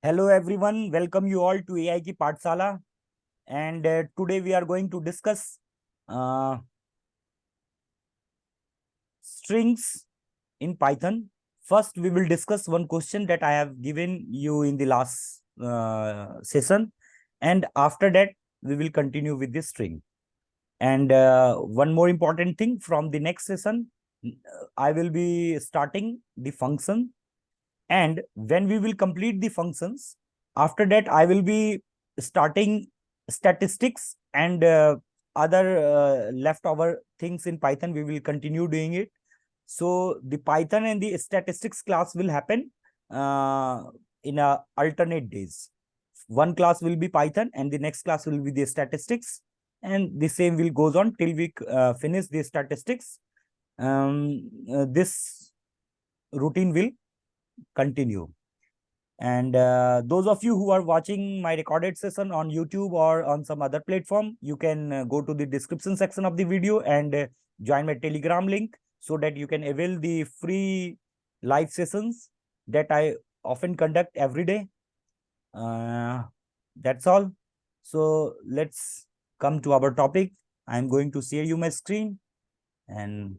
Hello everyone, welcome you all to AI Ki Pathshala, and today we are going to discuss uh, strings in Python. First, we will discuss one question that I have given you in the last session, and after that we will continue with the string. And one more important thing from the next session, I will be starting the function, and when we will complete the functions, after that I will be starting statistics and other leftover things in Python. We will continue doing it. So the Python and the statistics class will happen uh, in a alternate days. One class will be Python and the next class will be the statistics, and the same will goes on till we finish the statistics. This routine will continue. And those of you who are watching my recorded session on YouTube or on some other platform, you can go to the description section of the video and join my Telegram link so that you can avail the free live sessions that I often conduct every day. That's all. So let's come to our topic. I'm going to share you my screen, and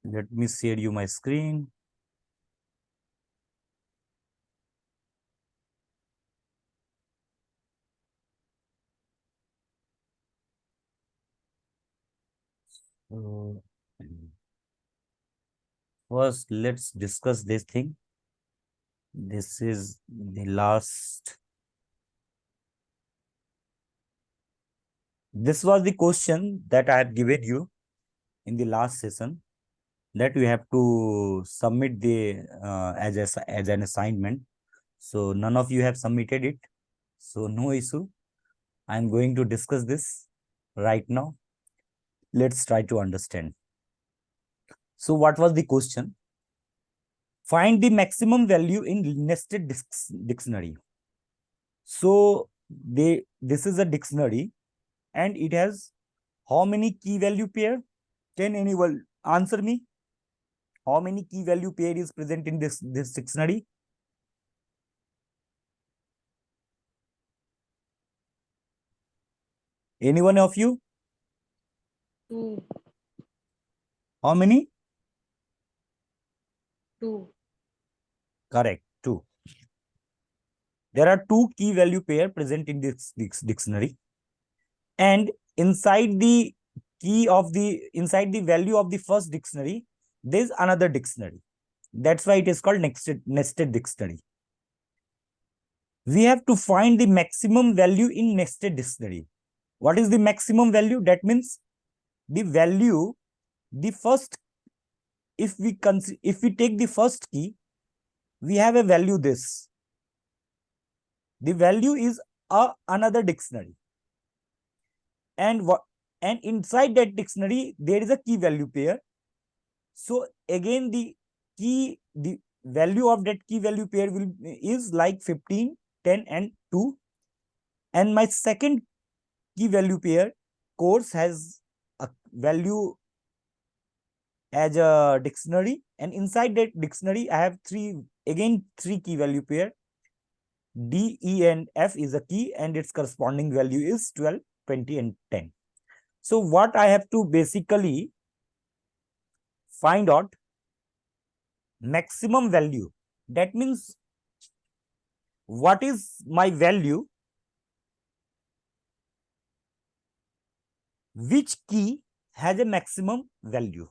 let me share you my screen. So, first, let's discuss this thing. This is the last. This was the question that I had given you in the last session, that we have to submit the as an assignment. So none of you have submitted it. So no issue. I'm going to discuss this right now. Let's try to understand. So what was the question? Find the maximum value in nested dictionary. So this is a dictionary and it has how many key value pair? Can anyone answer me? How many key value pair is present in this dictionary? Anyone of you? Two. How many? Two. Correct, two. There are two key value pair present in this dictionary, and inside the inside the value of the first dictionary, there's another dictionary. That's why it is called nested dictionary. We have to find the maximum value in nested dictionary. What is the maximum value? That means the value, the first, if we take the first key, we have a value this. The value is another dictionary, and what, and inside that dictionary there is a key value pair. So again the value of that key value pair will is like 15, 10 and 2. And my second key value pair course has a value as a dictionary, and inside that dictionary I have three key value pair. D, E and F is a key and its corresponding value is 12, 20 and 10. So what I have to basically find out maximum value. That means what is my value, which key has a maximum value.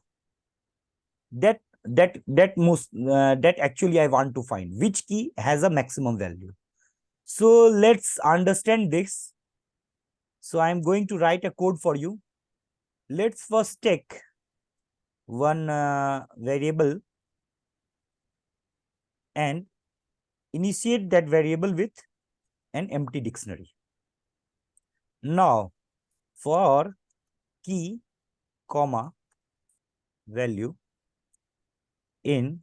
That actually I want to find which key has a maximum value. So let's understand this. So I'm going to write a code for you. Let's first take one variable and initiate that variable with an empty dictionary. Now for key comma value in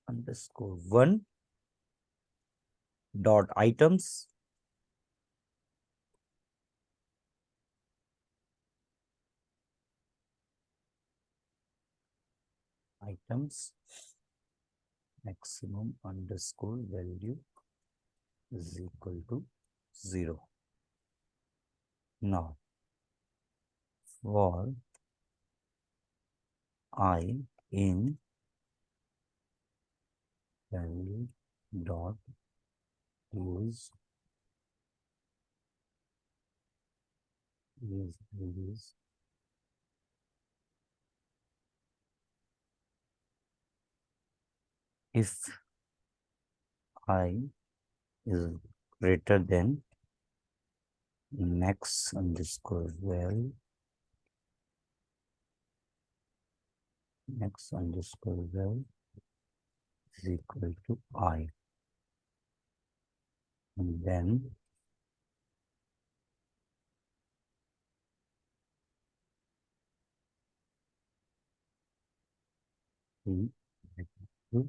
underscore one dot items items maximum underscore value is equal to 0. Now, for I in value dot use is if I is greater than max underscore val max underscore val is equal to I, and then we to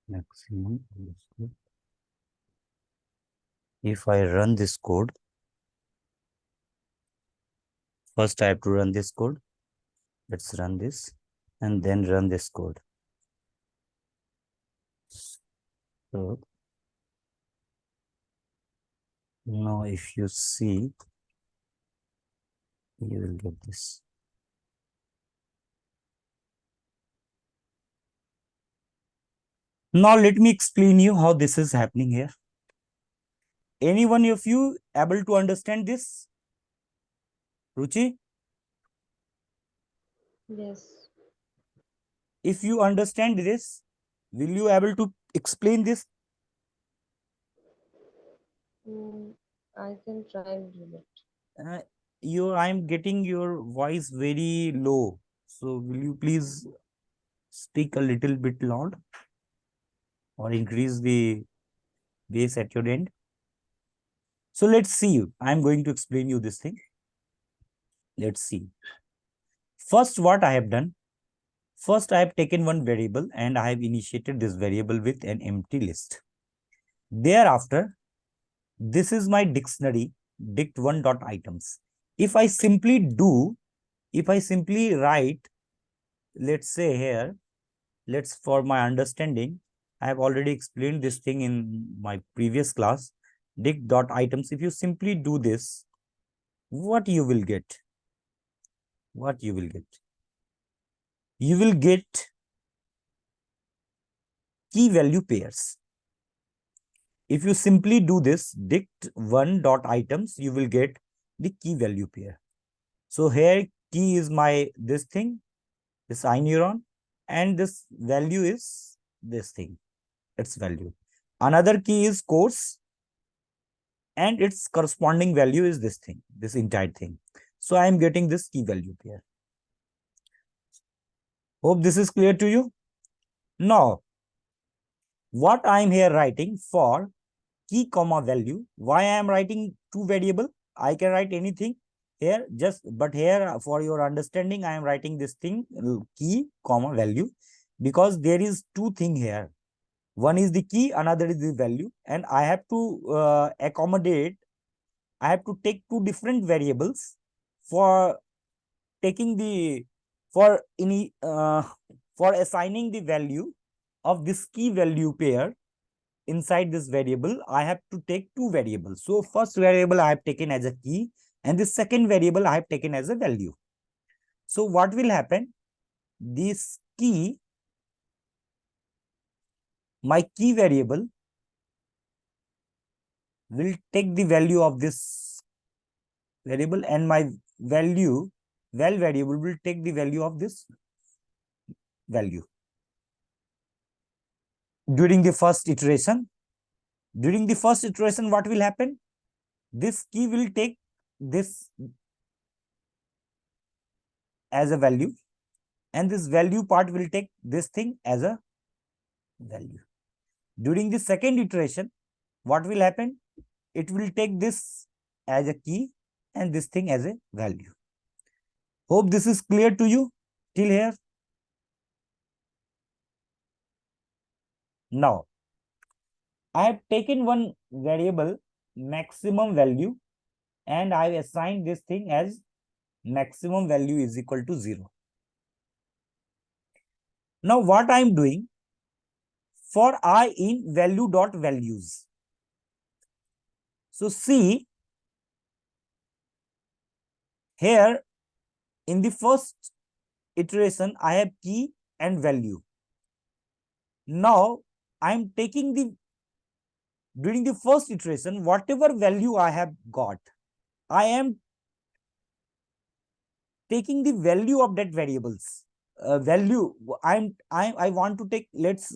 maximum underscore. If I run this code, first I have to run this code. Let's run this and then run this code. So now if you see, you will get this. Now let me explain you how this is happening here. Any one of you able to understand this? Ruchi? Yes. If you understand this, will you able to explain this? Mm, I can try a little bit. Uh, I'm getting your voice very low. So will you please speak a little bit loud or increase the bass at your end? So let's see. I'm going to explain you this thing. Let's see. First, what I have done. First, I have taken one variable and I have initiated this variable with an empty list. Thereafter, this is my dictionary, dict1.items. If I simply write, let's say here, for my understanding, I have already explained this thing in my previous class, dict.items. If you simply do this, what you will get? What you will get? You will get key value pairs. If you simply do this dict1.items, you will get the key value pair. So here key is my this thing, this ineuron, and this value is this thing, its value. Another key is course, and its corresponding value is this thing, this entire thing. So I am getting this key value pair. Hope this is clear to you. Now, what I am here writing for key comma value, why I am writing two variable? I can write anything here, but here for your understanding, I am writing this thing key comma value, because there is two thing here. One is the key, another is the value, and I have to accommodate. I have to take two different variables for taking the for any for assigning the value of this key value pair inside this variable. I have to take two variables. So first variable I have taken as a key, and the second variable I have taken as a value. So what will happen? This key, my key variable will take the value of this variable, and my val variable will take the value of this value. During the first iteration, what will happen? This key will take this as a value, and this value part will take this thing as a value. During the second iteration, what will happen? It will take this as a key and this thing as a value. Hope this is clear to you till here. Now, I have taken one variable maximum value, and I have assigned this thing as maximum value is equal to 0. Now what I am doing, for I in value dot values. So see here, in the first iteration I have key and value. Now I am taking the, during the first iteration, whatever value I have got, I am taking the value of that variables. Value, I want to take, let's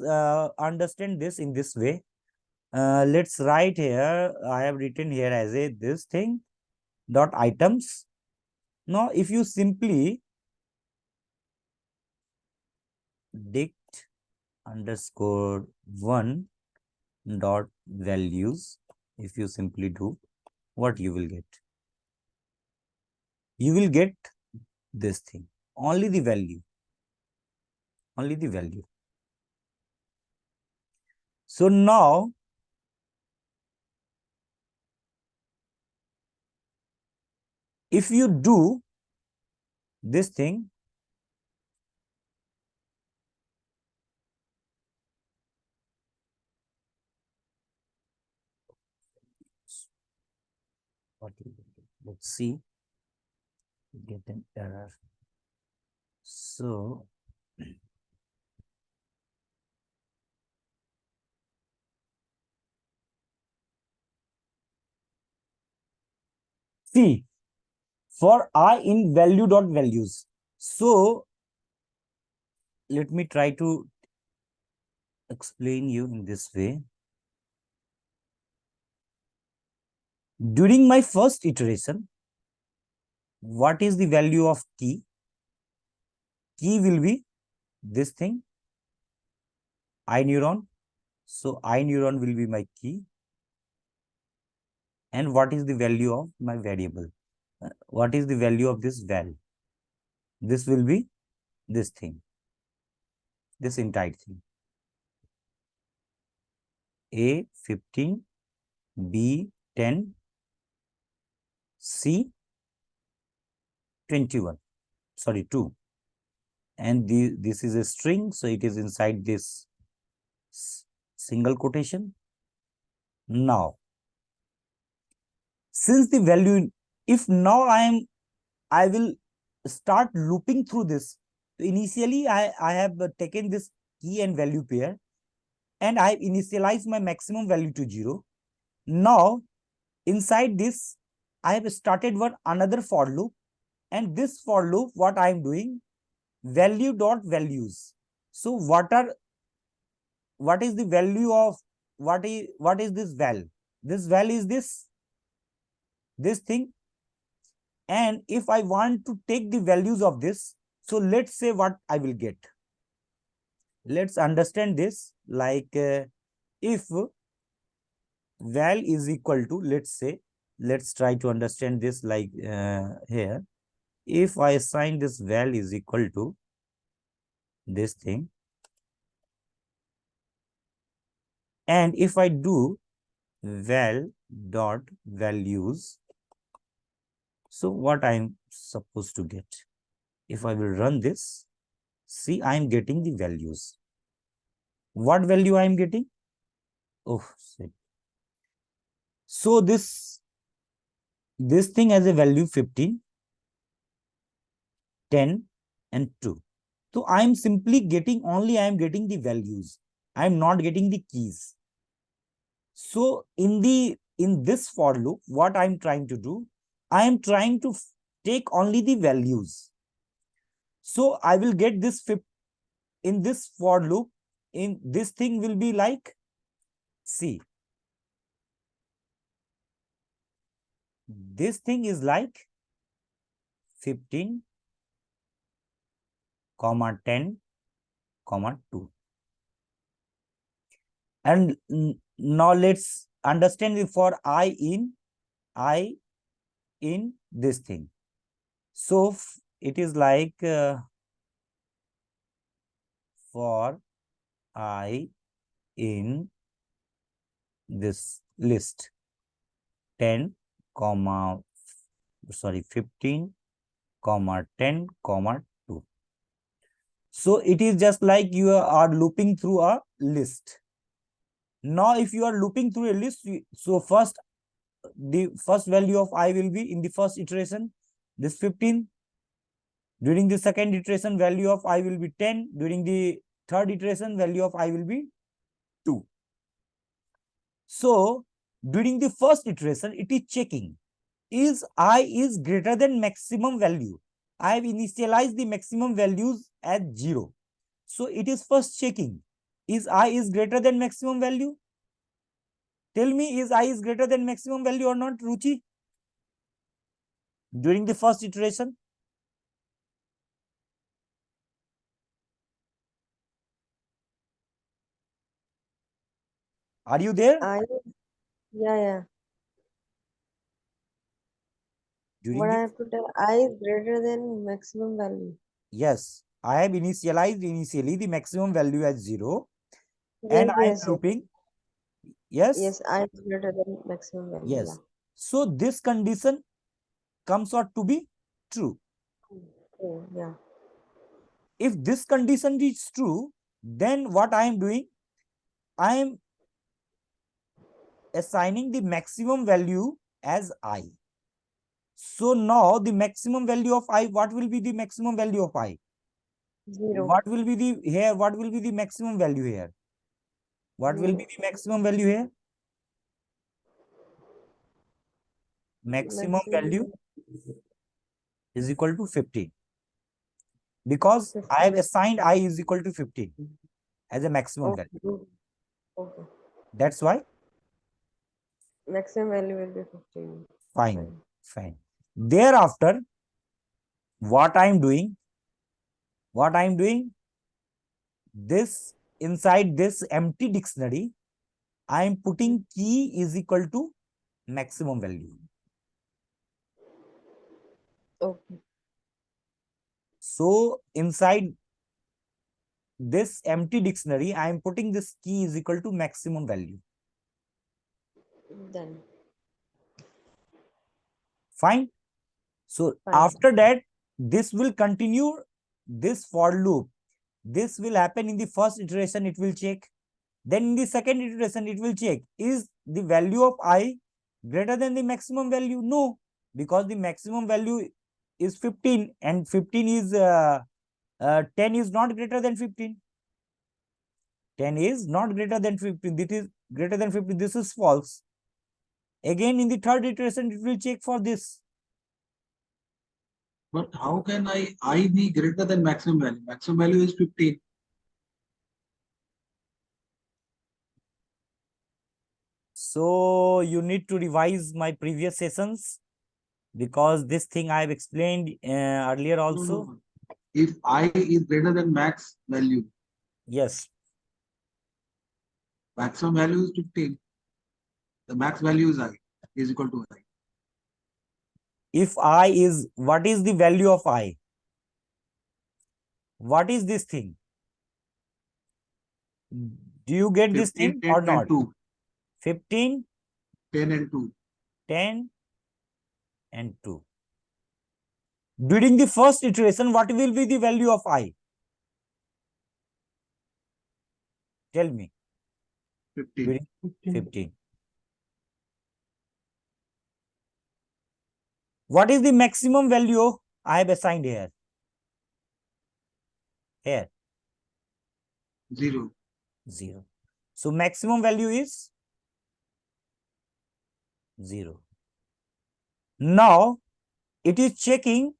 understand this in this way. Let's write here, I have written here as a this thing dot items. Now if you simply dict underscore one dot values, if you simply do, what you will get? You will get this thing, only the value, only the value. So now if you do this thing, what you will get? Let's see, get an error. So see, for I in value dot values. So let me try to explain you in this way. During my first iteration, what is the value of key? Key will be this thing, I neuron. So I neuron will be my key. And what is the value of my variable? What is the value of this val? This will be this thing, this entire thing. A 15, B 10, C 21, sorry 2. And this is a string, so it is inside this single quotation. Now, since the value, if now I will start looping through this. Initially, I have taken this key and value pair, and I initialize my maximum value to 0. Now, inside this, I have started one another for loop, and this for loop, what I am doing, value dot values. So what is the value of what is this val? This val is this thing. And if I want to take the values of this, so let's say what I will get. Let's understand this like if val is equal to, let's say, let's try to understand this like here. If I assign this val is equal to this thing, and if I do val dot values, so what I'm supposed to get? If I will run this, see, I'm getting the values. What value I'm getting? Oh, shit. So this thing has a value 15, 10, and 2. So I'm simply getting I'm getting the values. I'm not getting the keys. So in this for loop, what I'm trying to do, I am trying to take only the values. So I will get this in this for loop, in this thing will be like, see, this thing is like 15, comma 10, comma 2. And now let's understand for I in this thing. So it is like for I in this list 10, comma, sorry, 15, comma 10, comma 2. So it is just like you are looping through a list. Now, if you are looping through a list, so first, the first value of I will be in the first iteration, this 15. During the second iteration, value of I will be 10. During the third iteration, value of I will be 2. So during the first iteration, it is checking is I is greater than maximum value. I have initialized the maximum values as 0. So it is first checking is I is greater than maximum value. Tell me, is I is greater than maximum value or not, Ruchi? During the first iteration, are you there? I, yeah, yeah. During What I the have to tell, I is greater than maximum value. Yes, I have initialized initially the maximum value as 0, and Yes, I am yes, yes. looping. Yes, Yes, I is greater than maximum value. Yeah. yes. So this condition comes out to be true. Oh, yeah. If this condition is true, then what I am doing, I am assigning the maximum value as I. So now the maximum value of I, what will be the maximum value of I? Zero. What will be the here? What will be the maximum value here? What will be Zero. the maximum value here? Maximum value Maximum is equal to 15, because I 15. have assigned I is equal to 15 as a maximum Okay, value. good. Okay. That's why. Maximum value will be 15. Fine, Fine. fine. Thereafter, what I'm doing, what I'm doing, this inside this empty dictionary, I'm putting key is equal to maximum value. Okay. So inside this empty dictionary, I'm putting this key is equal to maximum value. Done. Fine. So Fine. after that, this will continue this for loop. This will happen in the first iteration, it will check. Then in the second iteration, it will check is the value of I greater than the maximum value? No, because the maximum value is 15 and 15 is 10 is not greater than 15. 10 is not greater than 15. This is greater than 15. This is false. Again, in the third iteration, it will check for this. But how can I be greater than maximum value? Maximum value is 15. So you need to revise my previous sessions, because this thing I have explained earlier No, no, also. no. If I is greater than max value, Yes. maximum value is 15. The max value is I is equal to I. If I is, what is the value of I? What is this thing? Do you get this 15, thing 10 or and not? 2. 15, 10 and 2. 10, and 2. During the first iteration, what will be the value of I? Tell me. 15. During 15. What is the maximum value I have assigned here? Here, 0. 0. So maximum value is 0. Now, it is checking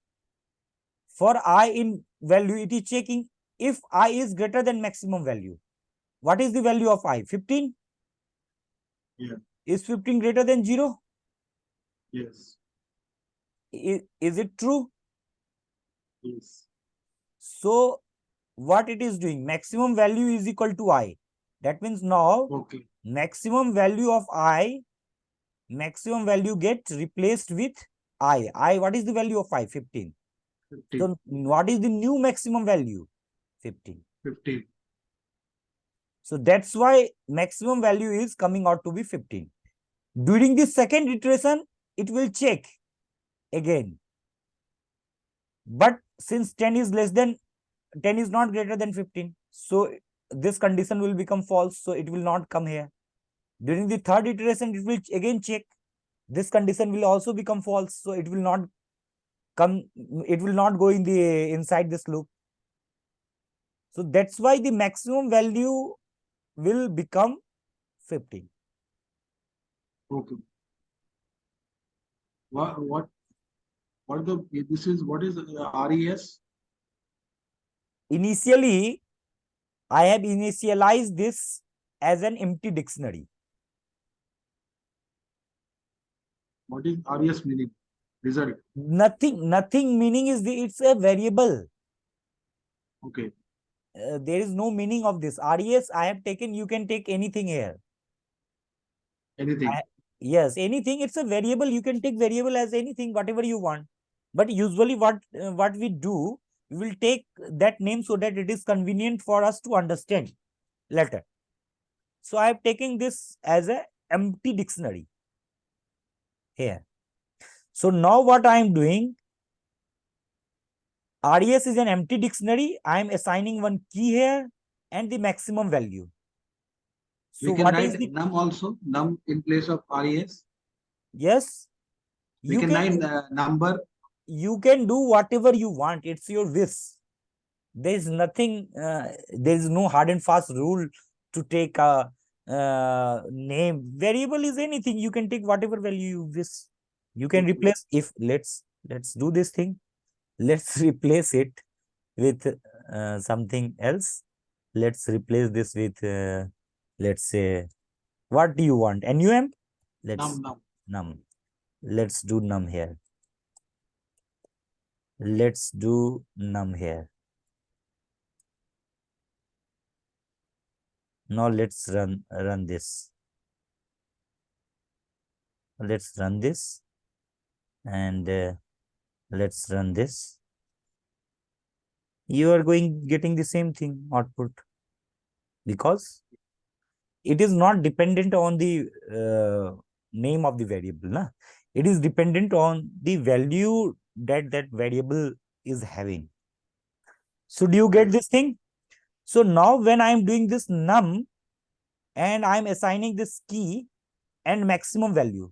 for I in value, it is checking if I is greater than maximum value. What is the value of I? 15? Yeah. Is 15 greater than 0? Yes. Is it true? Yes. So what it is doing? Maximum value is equal to I. That means now Okay. maximum value of I, maximum value get replaced with I. What is the value of I? 15. 15. So what is the new maximum value? 15. 15. So that's why maximum value is coming out to be 15. During the second iteration, it will check again. But since 10 is less than 10 is not greater than 15. So this condition will become false. So it will not come here. During the third iteration, it will again check. This condition will also become false. So it will not come, it will not go in the inside this loop. So that's why the maximum value will become 15. Okay. What the this is what is RES? Initially, I have initialized this as an empty dictionary. What is RES meaning? Result. Nothing meaning is it's a variable. Okay. There is no meaning of this. RES I have taken, you can take anything here. Anything. Yes, anything. It's a variable. You can take variable as anything, whatever you want. But usually what we do, we will take that name so that it is convenient for us to understand later. So I have taken this as a empty dictionary here. So now what I am doing, RES is an empty dictionary. I am assigning one key here and the maximum value. So We can what is write the num also, num in place of RES. yes? We can write number. You can do whatever you want. It's your wish. There is nothing. There is no hard and fast rule to take a name. Variable is anything. You can take whatever value you wish. You can Okay. replace. If let's do this thing. Let's replace it with something else. Let's replace this with let's say, what do you want? NUM. Let's Num. num. Let's do num here. Let's do num here. Now let's run this. Let's run this and let's run this. You are getting the same thing output because it is not dependent on the name of the variable. Na? It is dependent on the value that variable is having. So do you get this thing? So now when I am doing this num and I am assigning this key and maximum value.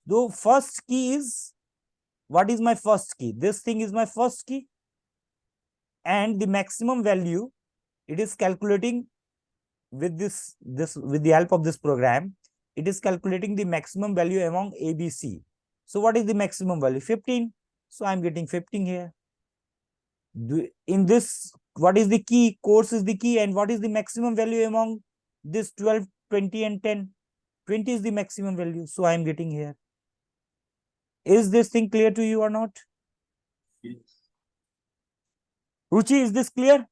The first key is, what is my first key? This thing is my first key. And the maximum value, it is calculating with with the help of this program, it is calculating the maximum value among ABC. So what is the maximum value? 15. So I'm getting 15 here. In this, what is the key? Course is the key. And what is the maximum value among this 12, 20 and 10? 20 is the maximum value. So I'm getting here. Is this thing clear to you or not? Yes. Ruchi, is this clear?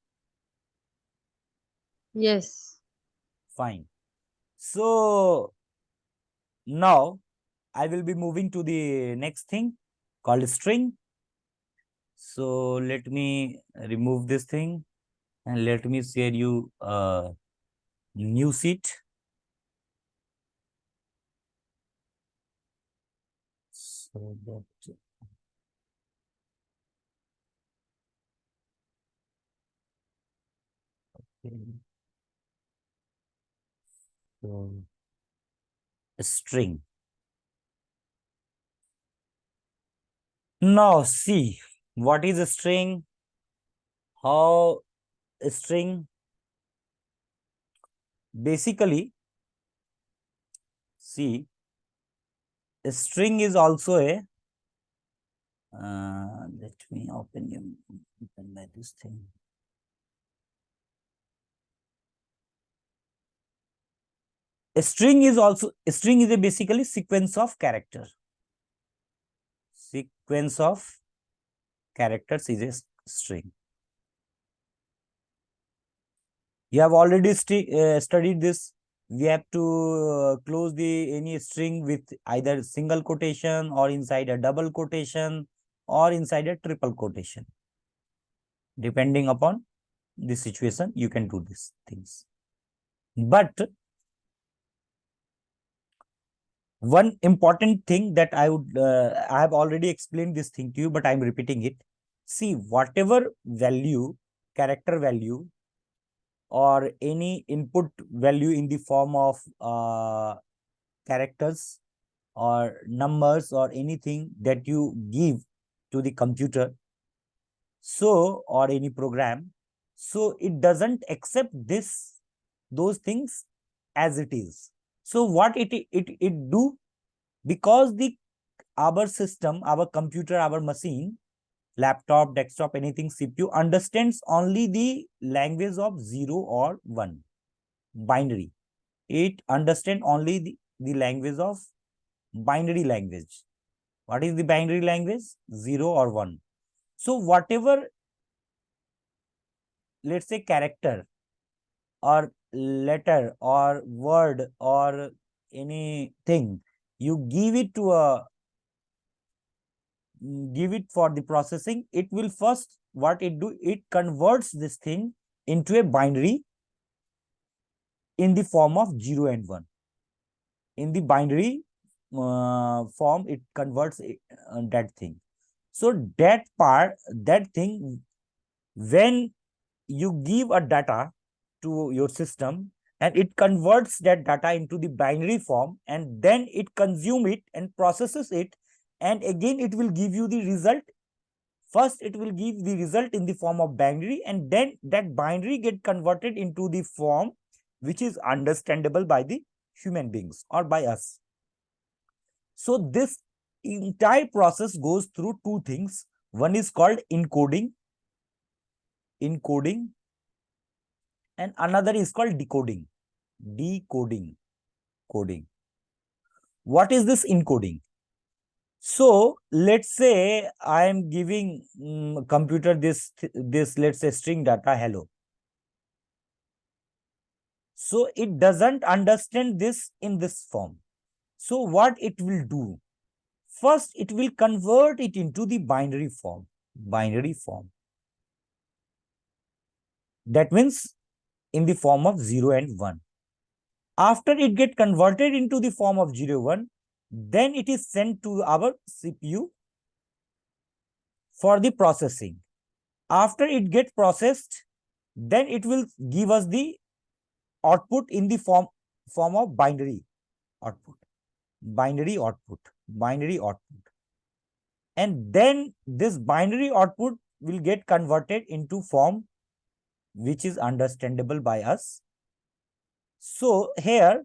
Yes. Fine. So now I will be moving to the next thing called string. So let me remove this thing and let me share you a new sheet. So that okay. So a string. Now see what is a string, how a string basically, see, a string is also a let me open this thing. A string is a basically sequence of character. Sequence of characters is a string. You have already studied this. We have to close the any string with either single quotation or inside a double quotation or inside a triple quotation. Depending upon the situation, you can do these things. But one important thing that I have already explained this thing to you, but I'm repeating it. See, whatever value character value or any input value in the form of characters or numbers or anything that you give to the computer, so, or any program, so it doesn't accept those things as it is. So what it do, because our system, our computer, our machine, laptop, desktop, anything, CPU understands only the language of 0 or 1, binary. It understands only the language of binary language. What is the binary language? 0 or 1. So whatever, let's say, character or letter or word or anything, you give it for the processing, it will first, what it do, it converts this thing into a binary in the form of 0 and 1. In the binary form, it converts that thing. So that thing, when you give a data to your system and it converts that data into the binary form, and then it consume it and processes it, and again it will give you the result. First it will give the result in the form of binary, and then that binary get converted into the form which is understandable by the human beings or by us. So this entire process goes through two things. One is called encoding, and another is called decoding. Coding. What is this encoding? So let's say I am giving computer this let's say string data hello. So it doesn't understand this in this form. So what it will do? First, it will convert it into the binary form. That means in the form of 0 and 1. After it get converted into the form of 0, 1, then it is sent to our CPU for the processing. After it gets processed, then it will give us the output in the form of binary output. And then this binary output will get converted into form which is understandable by us. So here,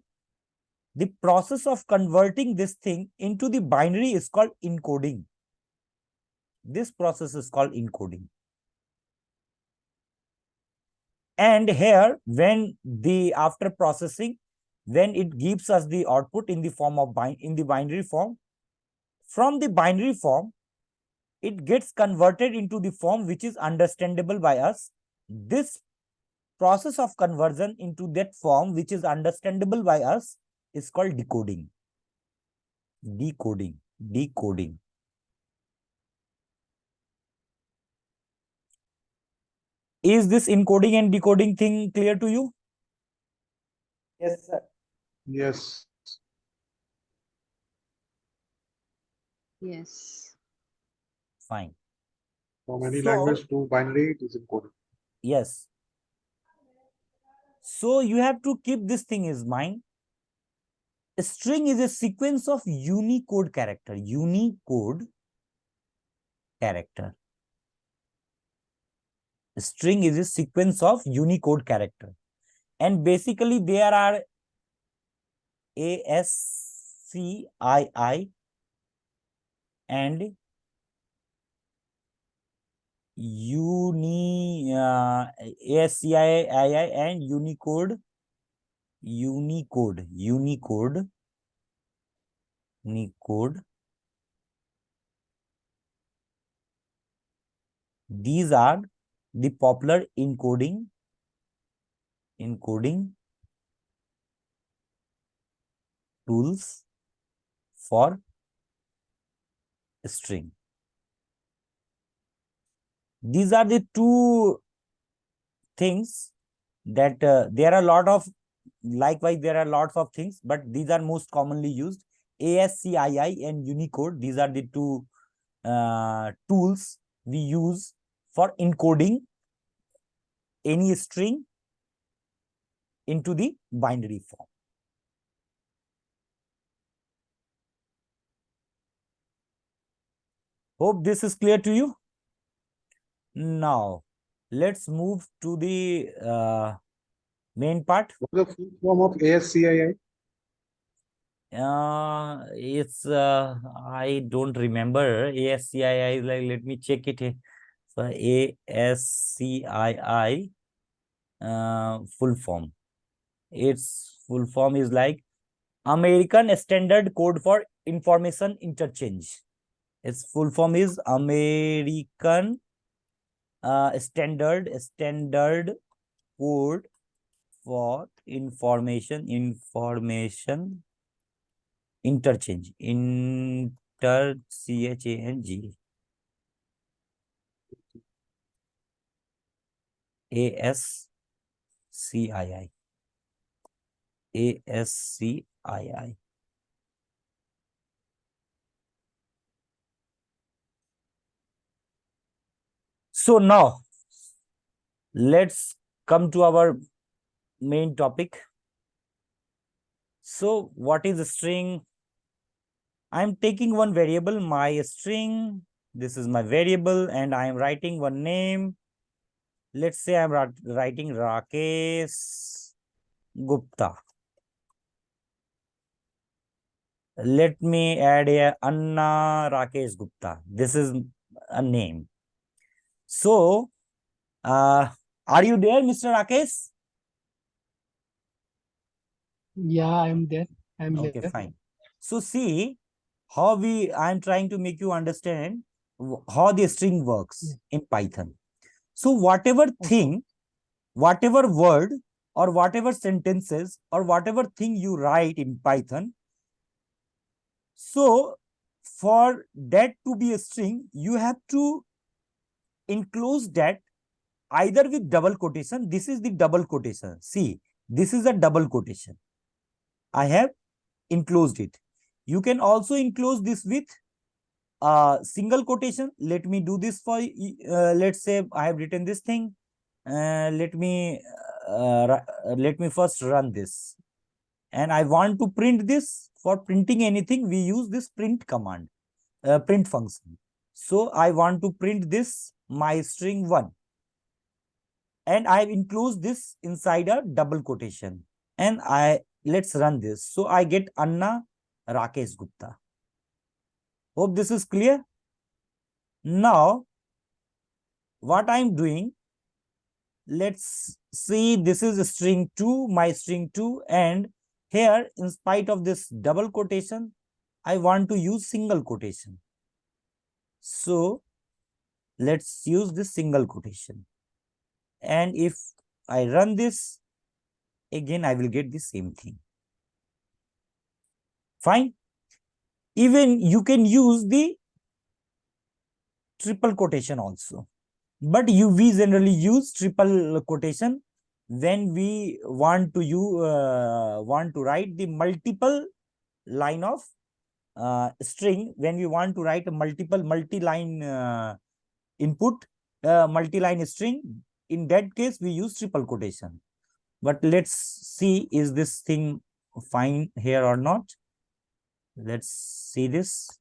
the process of converting this thing into the binary is called encoding. This process is called encoding. And here, when the after processing, when it gives us the output in the form of in the binary form, from the binary form, it gets converted into the form which is understandable by us. This process of conversion into that form which is understandable by us is called decoding. Decoding. Is this encoding and decoding thing clear to you? Yes, sir. Yes. Yes. Fine. From any So, language to binary, it is encoded. yes. So you have to keep this thing in mind. A string is a sequence of Unicode character. A string is a sequence of Unicode character. And basically there are ASCII and ASCII and Unicode. These are the popular encoding tools for string. These are the two things that there are a lot of, likewise there are lots of things, but these are most commonly used. ASCII and Unicode, these are the two tools we use for encoding any string into the binary form. Hope this is clear to you. Now, let's move to the main part. What is the full form of ASCII? It's I don't remember ASCII. Like, let me check it here. So ASCII full form. Its full form is like American Standard Code for Information Interchange. Its full form is American Standard Code for Information Interchange. CHANG. ASCII. ASCII. So now let's come to our main topic. So what is a string? I'm taking one variable, my string. This is my variable, and I am writing one name. Let's say I'm writing Rakesh Gupta. Let me add a Anna Rakesh Gupta. This is a name. So, are you there, Mr. Rakesh? Yeah, I'm there. I'm Okay, there. fine. So see how I'm trying to make you understand how the string works in Python. So whatever thing, whatever word or whatever sentences or whatever thing you write in Python, so for that to be a string, you have to enclose that either with double quotation. This is the double quotation. See, this is a double quotation. I have enclosed it. You can also enclose this with single quotation. Let me do this for let's say I have written this thing. Let me first run this, and I want to print this. For printing anything, we use this print command, print function. So I want to print this my string 1, and I've enclosed this inside a double quotation, and let's run this. So I get Anna Rakesh Gupta. Hope this is clear. Now, what I'm doing, let's see, this is string 2, my string 2, and here, in spite of this double quotation, I want to use single quotation. So, let's use this single quotation. And if I run this, again, I will get the same thing. Fine. Even you can use the triple quotation also. But we generally use triple quotation when we want to write the multiple line of string, when we want to write a multi-line input, multi-line string. In that case, we use triple quotation. But let's see, is this thing fine here or not? Let's see this.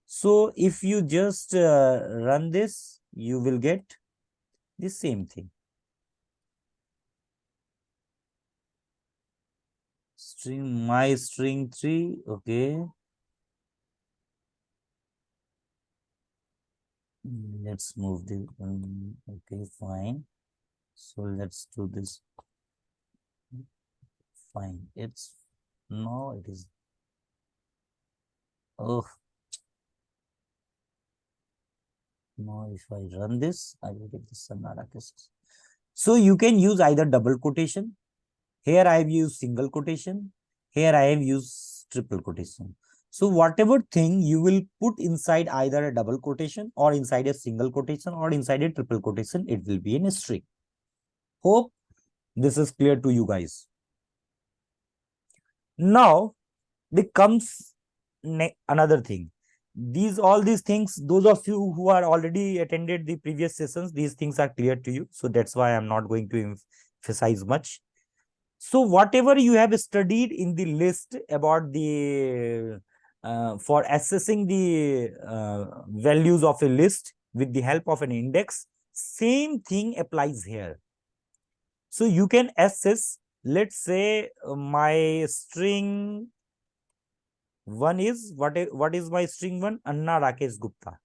So if you just run this, you will get the same thing. My string 3, okay. Let's move the okay, fine. So let's do this. Fine. It's no, it is. Oh no, if I run this, I will get this Rakesh. So you can use either double quotation. Here I have used single quotation. Here I have used triple quotation. So whatever thing you will put inside either a double quotation or inside a single quotation or inside a triple quotation, it will be in a string. Hope this is clear to you guys. Now, there comes another thing. all these things, those of you who are already attended the previous sessions, these things are clear to you. So that's why I'm not going to emphasize much. So whatever you have studied in the list about the for assessing the values of a list with the help of an index, same thing applies here. So you can assess, let's say my string one is what is my string one? Anna Rakesh Gupta.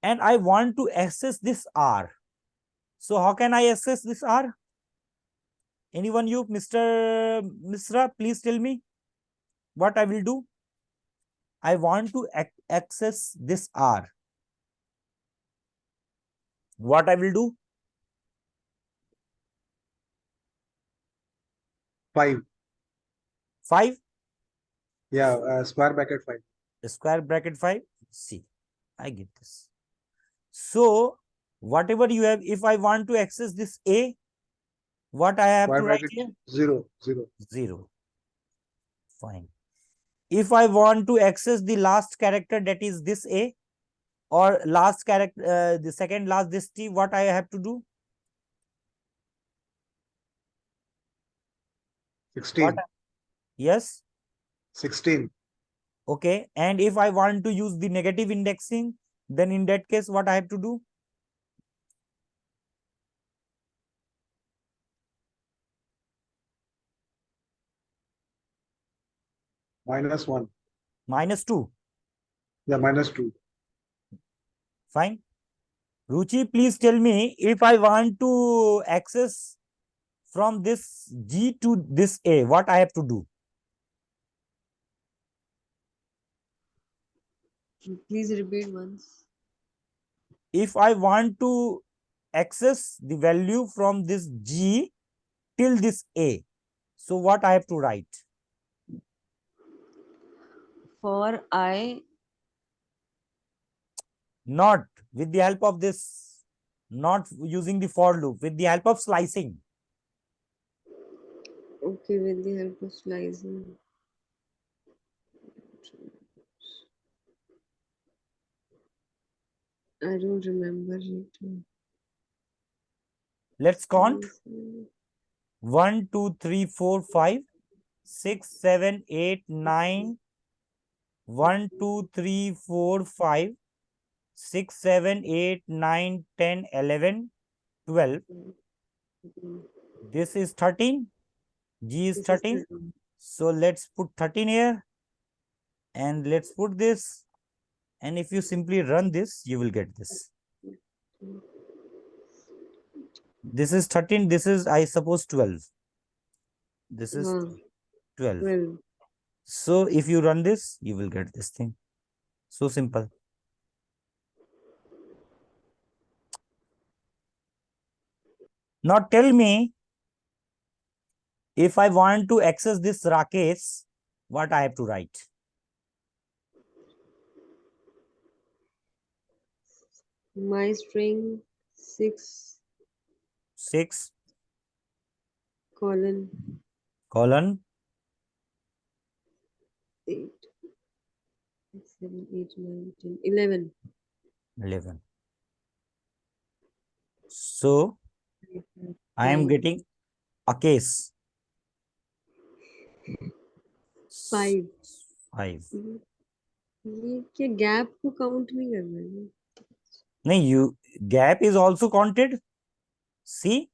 And I want to access this R. So how can I access this R? Anyone, you, Mr. Misra, please tell me what I will do. I want to access this R. What I will do? 5. 5, Yeah, square bracket 5. square bracket 5. See, I get this. So whatever you have, if I want to access this A, what I have Square to write bracket here? 0, 0. 0. Fine. If I want to access the last character, that is this A, or last character, the second last this T, what I have to do? 16. What? Yes. 16. Okay. And if I want to use the negative indexing, then in that case, what I have to do? -1. -2. Yeah, -2. Fine. Ruchi, please tell me, if I want to access from this G to this A, what I have to do? Please repeat once. If I want to access the value from this G till this A, so what I have to write? For I, Not with the help of this, not using the for loop, with the help of slicing. okay, with the help of slicing. I don't remember it. Let's count. Slicing. 1, 2, 3, 4, 5, 6, 7, 8, 9. 1, 2, 3, 4, 5, 6, 7, 8, 9, 10, 11, 12. Mhm. This is 13. G is This is 13. 13. So let's put 13 here. And let's put this. And if you simply run this, you will get this. This is 13. This is, I suppose, 12. This is Huh, 12. 12. So if you run this, you will get this thing. So simple. Now tell me, if I want to access this Rakesh, what I have to write? My string 6 6 colon colon 8, 7, 8, 9, 10, 11. 11. So I am 5. getting a case 5. 5. ये क्या gap को count नहीं करना है? No, you gap is also counted. See,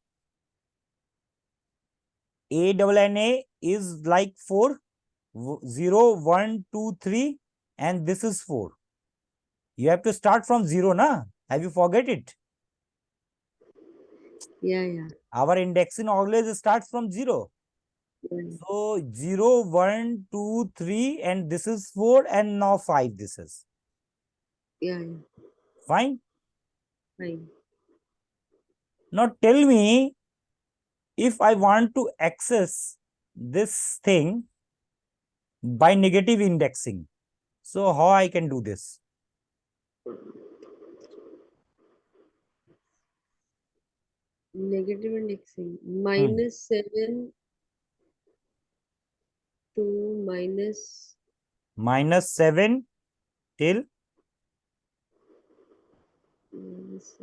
A is like 4, 0, 1, 2, 3, and this is 4. You have to start from 0, na? Have you forget it? Yeah. Our indexing always starts from 0. Yeah. So 0, 1, 2, 3, and this is 4, and now 5 this is. Yeah. Fine. Fine. Now tell me, if I want to access this thing by negative indexing, so how I can do this? Negative indexing. Hmm. -7 to minus -7 till minus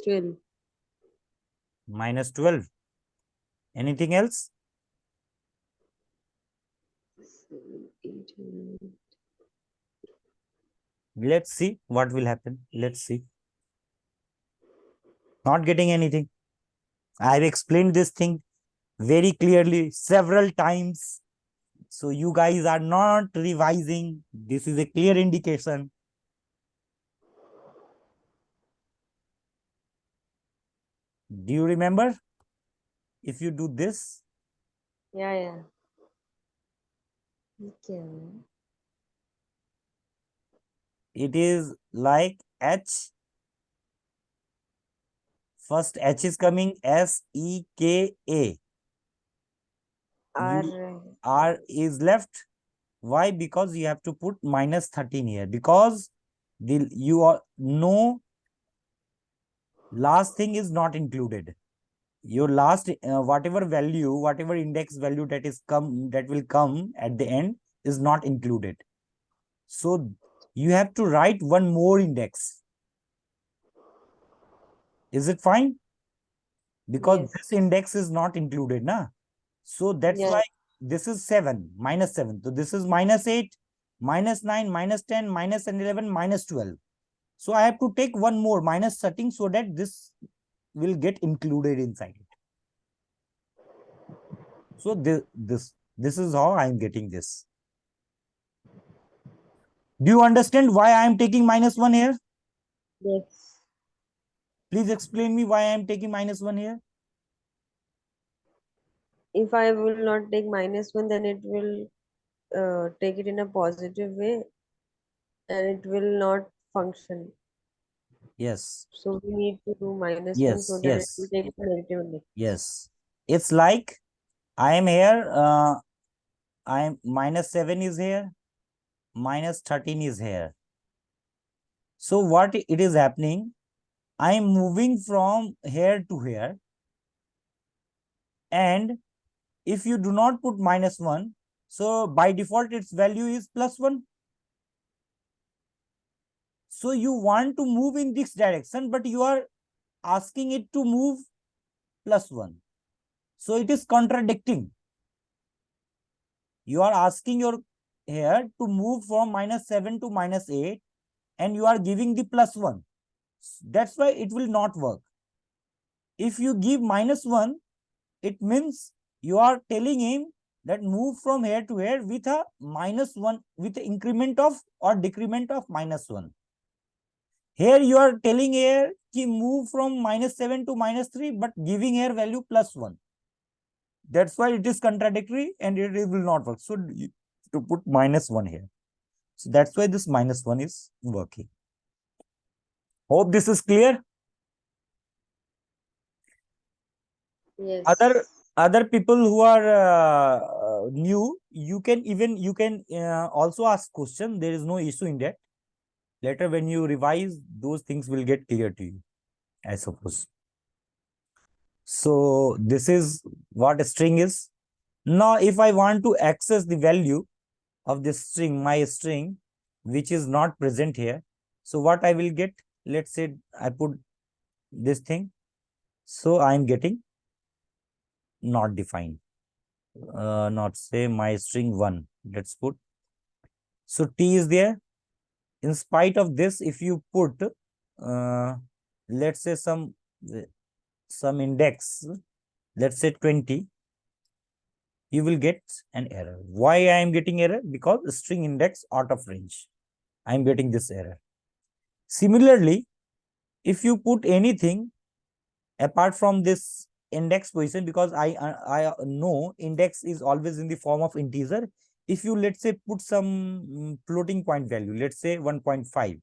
12. Minus 12. Anything else? 7, 8, 9. Let's see what will happen. Let's see. Not getting anything. I've explained this thing very clearly several times. So you guys are not revising. This is a clear indication. Do you remember? If you do this, Yeah, yeah. Okay. it is like H. First H is coming SEKA. R. R is left. Why? Because you have to put minus 13 here. Because you are no last thing is not included. Your last whatever value, whatever index value that will come at the end is not included. So you have to write one more index. Is it fine? Because Yes. this index is not included, na? So that's Yes. why this is 7, minus 7. So this is minus 8, minus 9, minus 10, minus 11, minus 12. So I have to take one more minus 13 so that this will get included inside it. So this is how I am getting this. Do you understand why I am taking minus 1 here? Yes. Please explain me why I am taking minus 1 here. If I will not take minus 1, then it will take it in a positive way and it will not function. Yes. So we need to do minus 1 so Yes. that it will Yes. take it negative index. Yes. It's like I am here. I am minus 7 is here. Minus 13 is here. So what it is happening? I am moving from here to here. And if you do not put minus 1, so by default its value is plus 1. So you want to move in this direction, but you are asking it to move plus 1. So it is contradicting. You are asking your here to move from minus 7 to minus 8 and you are giving the plus 1. That's why it will not work. If you give minus 1, it means you are telling him that move from here to here with a minus 1, with increment of or decrement of minus 1. Here you are telling here ki move from minus 7 to minus 3, but giving here value plus 1. That's why it is contradictory and it will not work. So to put minus 1 here. So that's why this minus 1 is working. Hope this is clear. Yes. Other people who are new, you can also ask question. There is no issue in that. Later when you revise, those things will get clear to you, I suppose. So this is what a string is. Now if I want to access the value of this string, my string, which is not present here, so what I will get, let's say I put this thing, so I am getting not defined. Not say my string 1, let's put. So t is there. In spite of this, if you put let's say some index, let's say 20, you will get an error. Why I am getting error? Because string index out of range, I am getting this error. Similarly, if you put anything apart from this index position, because I know index is always in the form of integer. If you, let's say, put some floating point value, let's say 1.5,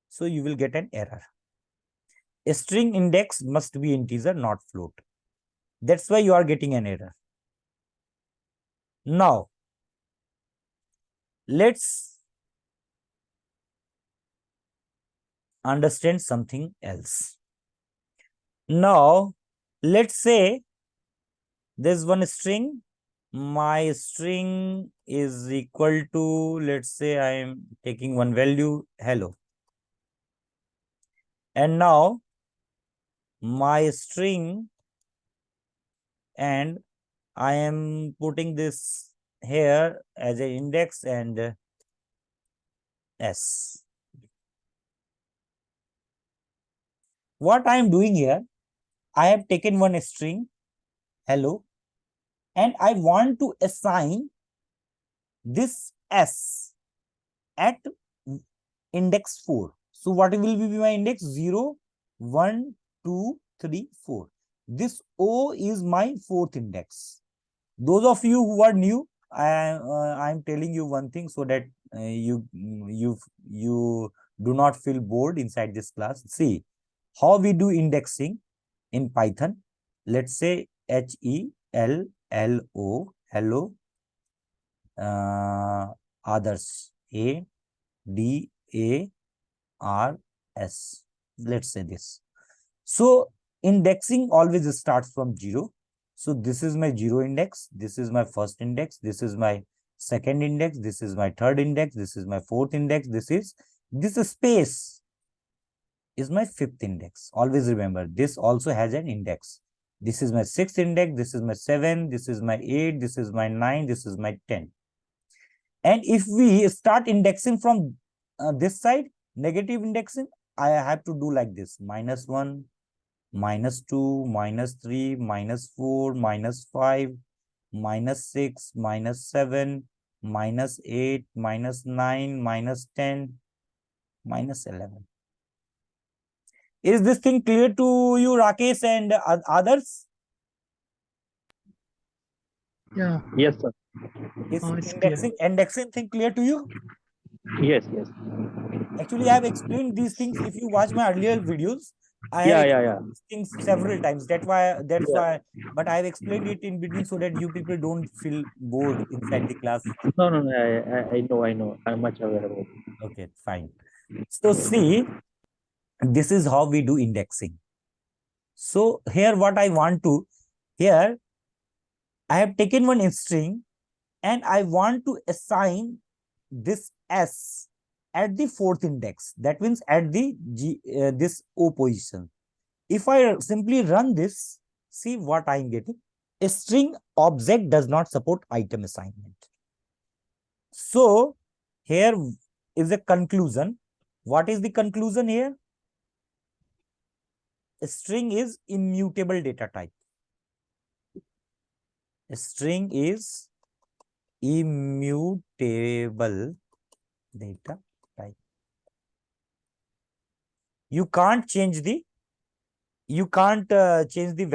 so you will get an error. A string index must be integer, not float. That's why you are getting an error. Now let's understand something else. Now let's say there's one string my string is equal to, let's say I am taking one value, hello. And now my string, and I am putting this here as an index and s. What I am doing here, I have taken one string, hello, and I want to assign this s at index 4. So what will be my index? 0, 1, 2, 3, 4. This O is my fourth index. Those of you who are new, I'm telling you one thing so that you do not feel bored inside this class. See how we do indexing in Python. Let's say HELLO, hello, others, ADARS. Let's say this. So indexing always starts from 0. So this is my 0 index. This is my first index. This is my second index. This is my third index. This is my fourth index. This space is my fifth index. Always remember, this also has an index. This is my sixth index. This is my 7. This is my 8. This is my 9. This is my 10. And if we start indexing from this side, negative indexing, I have to do like this: -1, -2, -3, -4, -5, -6, -7, -8, -9, -10, -11. Is this thing clear to you, Rakesh and others? Yeah. Yes, sir. Is It's clear. indexing thing clear to you? Yes, yes. Actually, I have explained these things. If you watch my earlier videos, I have Yeah, explained yeah, yeah. these things several times. That's Yeah. why, but I have explained it in between so that you people don't feel bored inside the class. No, no, no. I know, I know. I'm much aware about it. Okay, fine. So see, this is how we do indexing. So here what I want to, here I have taken one string and I want to assign this s at the fourth index. That means at the this O position. If I simply run this, see what I'm getting. A string object does not support item assignment. So here is a conclusion. What is the conclusion here? A string is immutable data type. A string is immutable data type. You can't change the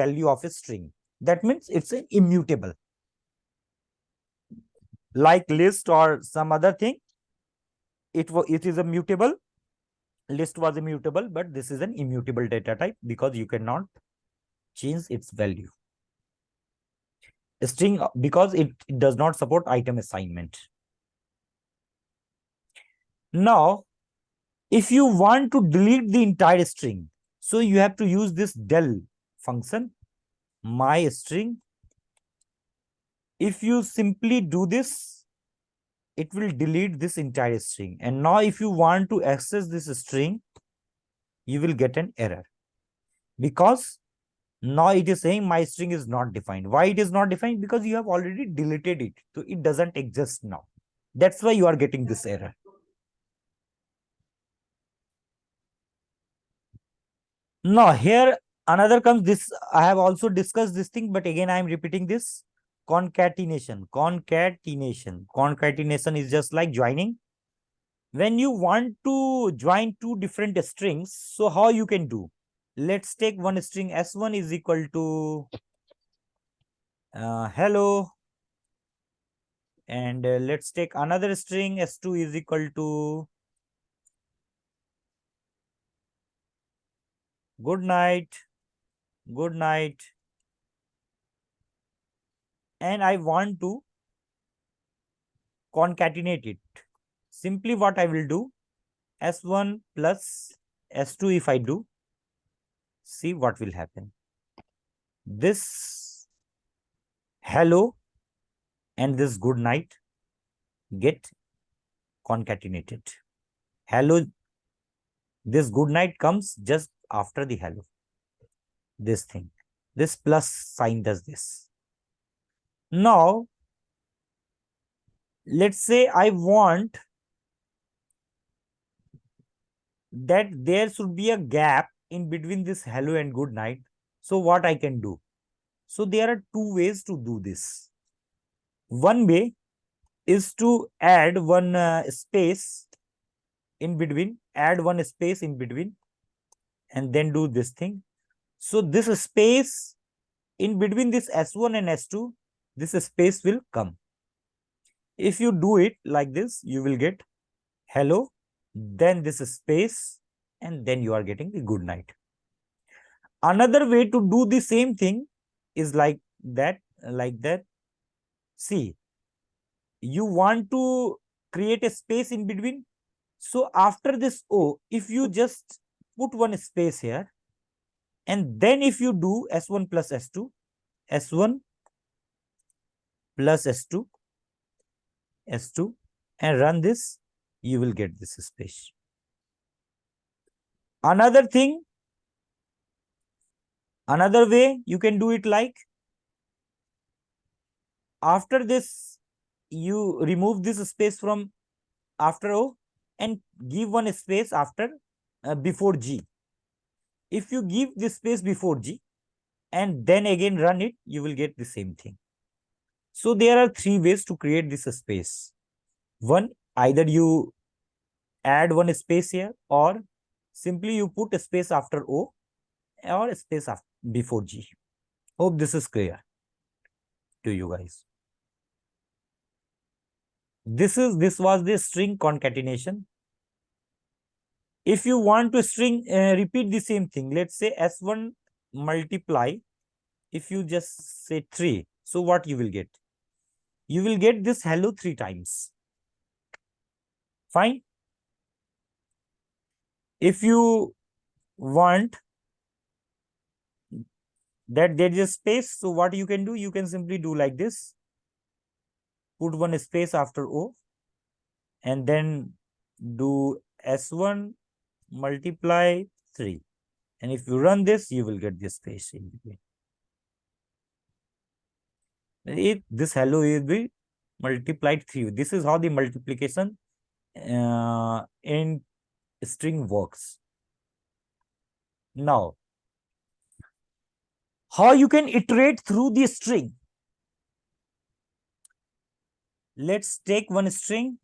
value of a string. That means it's an immutable. Like list or some other thing, it is a mutable. List was immutable, but this is an immutable data type because you cannot change its value. A string, because it does not support item assignment. Now, if you want to delete the entire string, so you have to use this del function, my string. If you simply do this, it will delete this entire string. And now if you want to access this string, you will get an error because now it is saying my string is not defined. Why it is not defined? Because you have already deleted it. So it doesn't exist now. That's why you are getting this error. Now here another comes this. I have also discussed this thing, but again I am repeating this. Concatenation. Concatenation. Concatenation is just like joining. When you want to join two different strings, so how you can do? Let's take one string s1 is equal to hello, and let's take another string s2 is equal to good night, good night, and I want to concatenate it. Simply what I will do, s1 plus s2, if I do, see what will happen. This hello and this good night get concatenated. Hello, this good night comes just after the hello. This thing, this plus sign does this. Now, let's say I want that there should be a gap in between this hello and good night. So what I can do? So there are two ways to do this. One way is to add one space in between, and then do this thing. So this space in between this S1 and S2, this space will come. If you do it like this, you will get hello, then this space, and then you are getting the good night. Another way to do the same thing is like that. See, you want to create a space in between. So after this O, if you just put one space here, and then if you do S1 plus S2, S1 plus S2, S2, and run this, you will get this space. Another thing, another way you can do it like, after this, you remove this space from after O and give one space after before G. If you give this space before G and then again run it, you will get the same thing. So there are three ways to create this space. One, either you add one space here, or simply you put a space after O or a space after, before G. Hope this is clear to you guys. This was the string concatenation. If you want to string repeat the same thing, let's say S1 multiply, if you just say 3, so what you will get? You will get this hello 3 times. Fine. If you want that there is a space, so what you can do? You can simply do like this. Put one space after O and then do S1 multiply 3. And if you run this, you will get this space in between. This hello will be multiplied 3. This is how the multiplication in string works. Now, how you can iterate through the string? Let's take one string.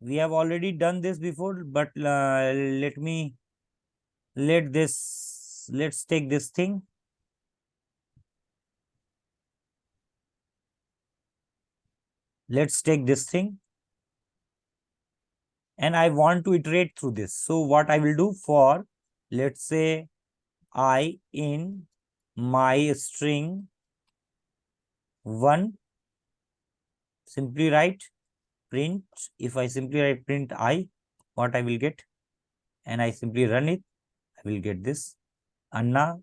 We have already done this before, but let's take this thing. Let's take this thing. And I want to iterate through this. So what I will do for, let's say, I in my string 1, simply write print. If I simply write print I, what I will get? And I simply run it, I will get this Anna.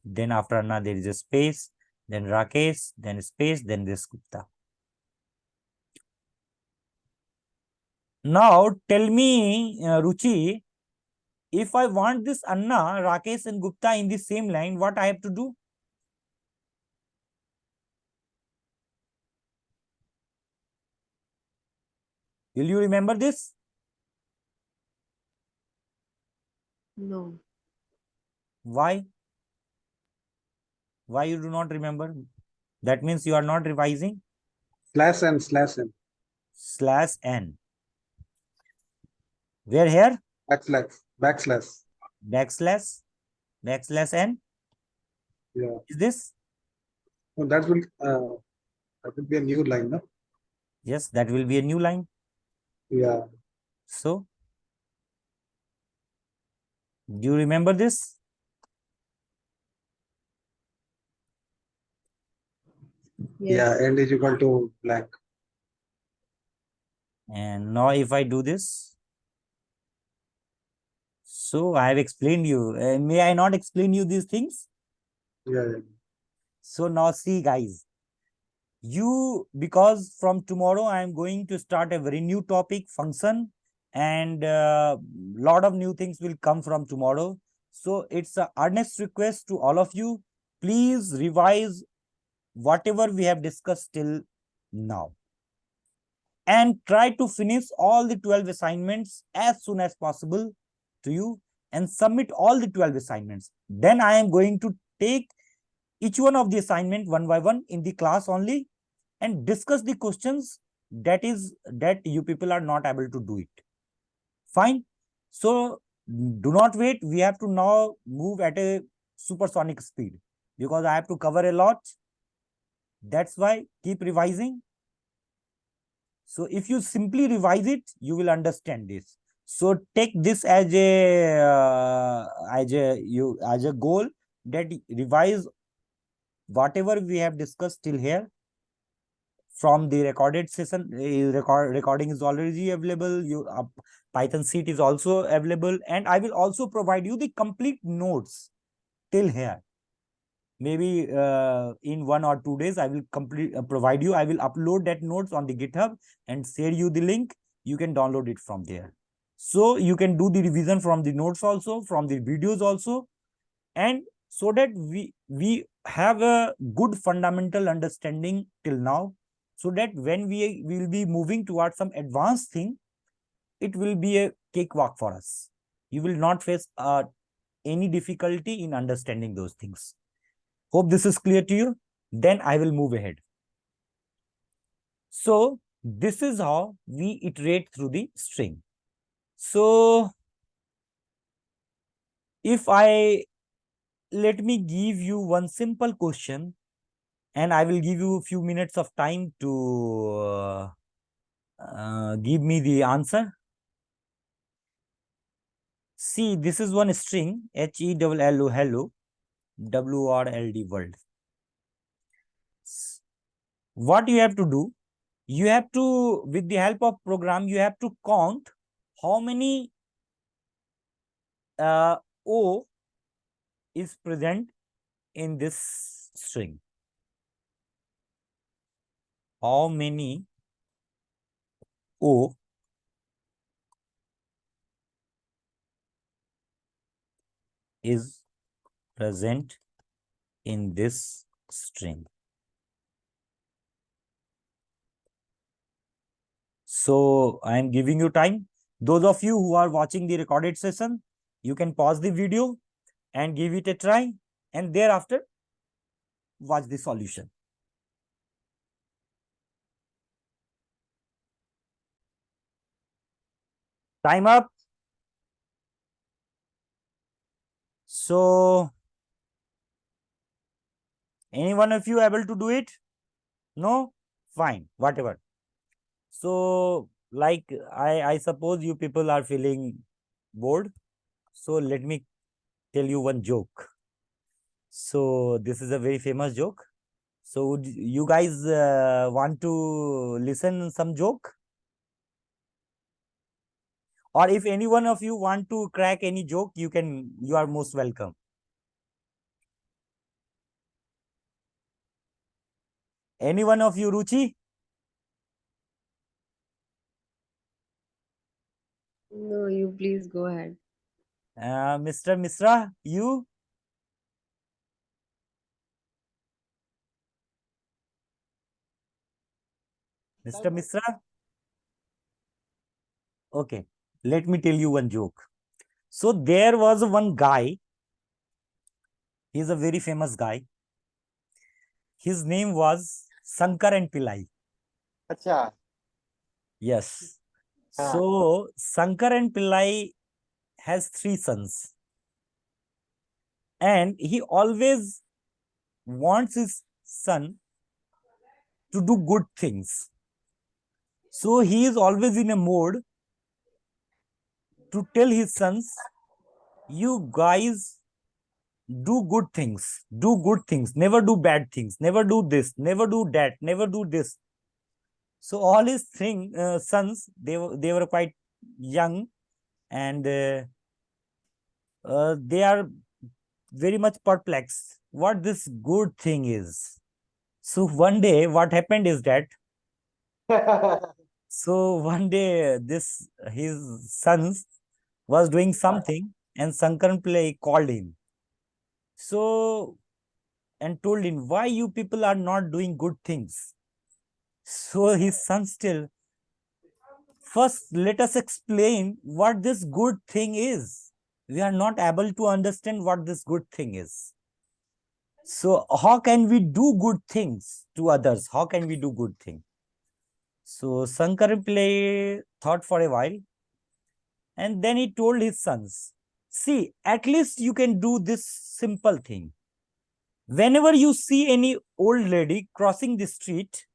Then after Anna, there is a space, then Rakesh, then space, then this Gupta. Now tell me, Ruchi, if I want this Anna, Rakesh and Gupta in the same line, what I have to do? Will you remember this? No. Why? Why you do not remember? That means you are not revising. Slash n, slash n. Slash n. Where here? Backslash, backslash. Backslash n. Yeah. Is this? So that will be a new line, no? Yes, that will be a new line. Yeah. So, do you remember this? Yes. Yeah, end is equal to blank. And now if I do this, so I have explained you. May I not explain you these things? Yeah, yeah. So now see guys, because from tomorrow I am going to start a very new topic, function, and lot of new things will come from tomorrow. So it's a earnest request to all of you, please revise whatever we have discussed till now, and try to finish all the 12 assignments as soon as possible to you, and submit all the 12 assignments. Then I am going to take each one of the assignment one by one in the class only, and discuss the questions that you people are not able to do it. Fine. So do not wait. We have to now move at a supersonic speed because I have to cover a lot. That's why keep revising. So if you simply revise it, you will understand this. So take this as a goal, that revise whatever we have discussed till here from the recorded session. Recording is already available. Python sheet is also available, and I will also provide you the complete notes till here. Maybe in 1 or 2 days I will provide you. I will upload that notes on the GitHub and share you the link. You can download it from there, so you can do the revision from the notes also, from the videos also, and so that we have a good fundamental understanding till now, so that when we will be moving towards some advanced thing, it will be a cakewalk for us. You will not face any difficulty in understanding those things. Hope this is clear to you. Then I will move ahead. So this is how we iterate through the string. So if let me give you one simple question, and I will give you a few minutes of time to give me the answer. See, this is one string, HELLO, hello, WRLD, world. What you have to do, you have to, with the help of program, you have to count how many O is present in this string. How many O is present in this string? So I am giving you time. Those of you who are watching the recorded session, you can pause the video and give it a try, and thereafter watch the solution. Time up. So any one of you able to do it? No? Fine, whatever. So like I suppose you people are feeling bored. So let me tell you one joke. So this is a very famous joke. So would you guys want to listen some joke? Or if any one of you want to crack any joke, you are most welcome. Any one of you, Ruchi? No, you please go ahead. Mr. Misra, you? Mr. Misra? Okay, let me tell you one joke. So there was one guy. He's a very famous guy. His name was Sankar and Pillai. Acha. Yes. Ah. So Sankar and Pillai has 3 sons. And he always wants his son to do good things. So he is always in a mode to tell his sons, you guys do good things, never do bad things, never do this, never do that, never do this. So all his sons, they were quite young, and they are very much perplexed what this good thing is. So one day, what happened is that, so one day, his sons was doing something, and Sankaran Pillai called him. So, and told him, why you people are not doing good things? So his son still, first let us explain what this good thing is. We are not able to understand what this good thing is. So how can we do good things to others? How can we do good thing? So Sankaran Pillai thought for a while, and then he told his sons, see, at least you can do this simple thing. Whenever you see any old lady crossing the street,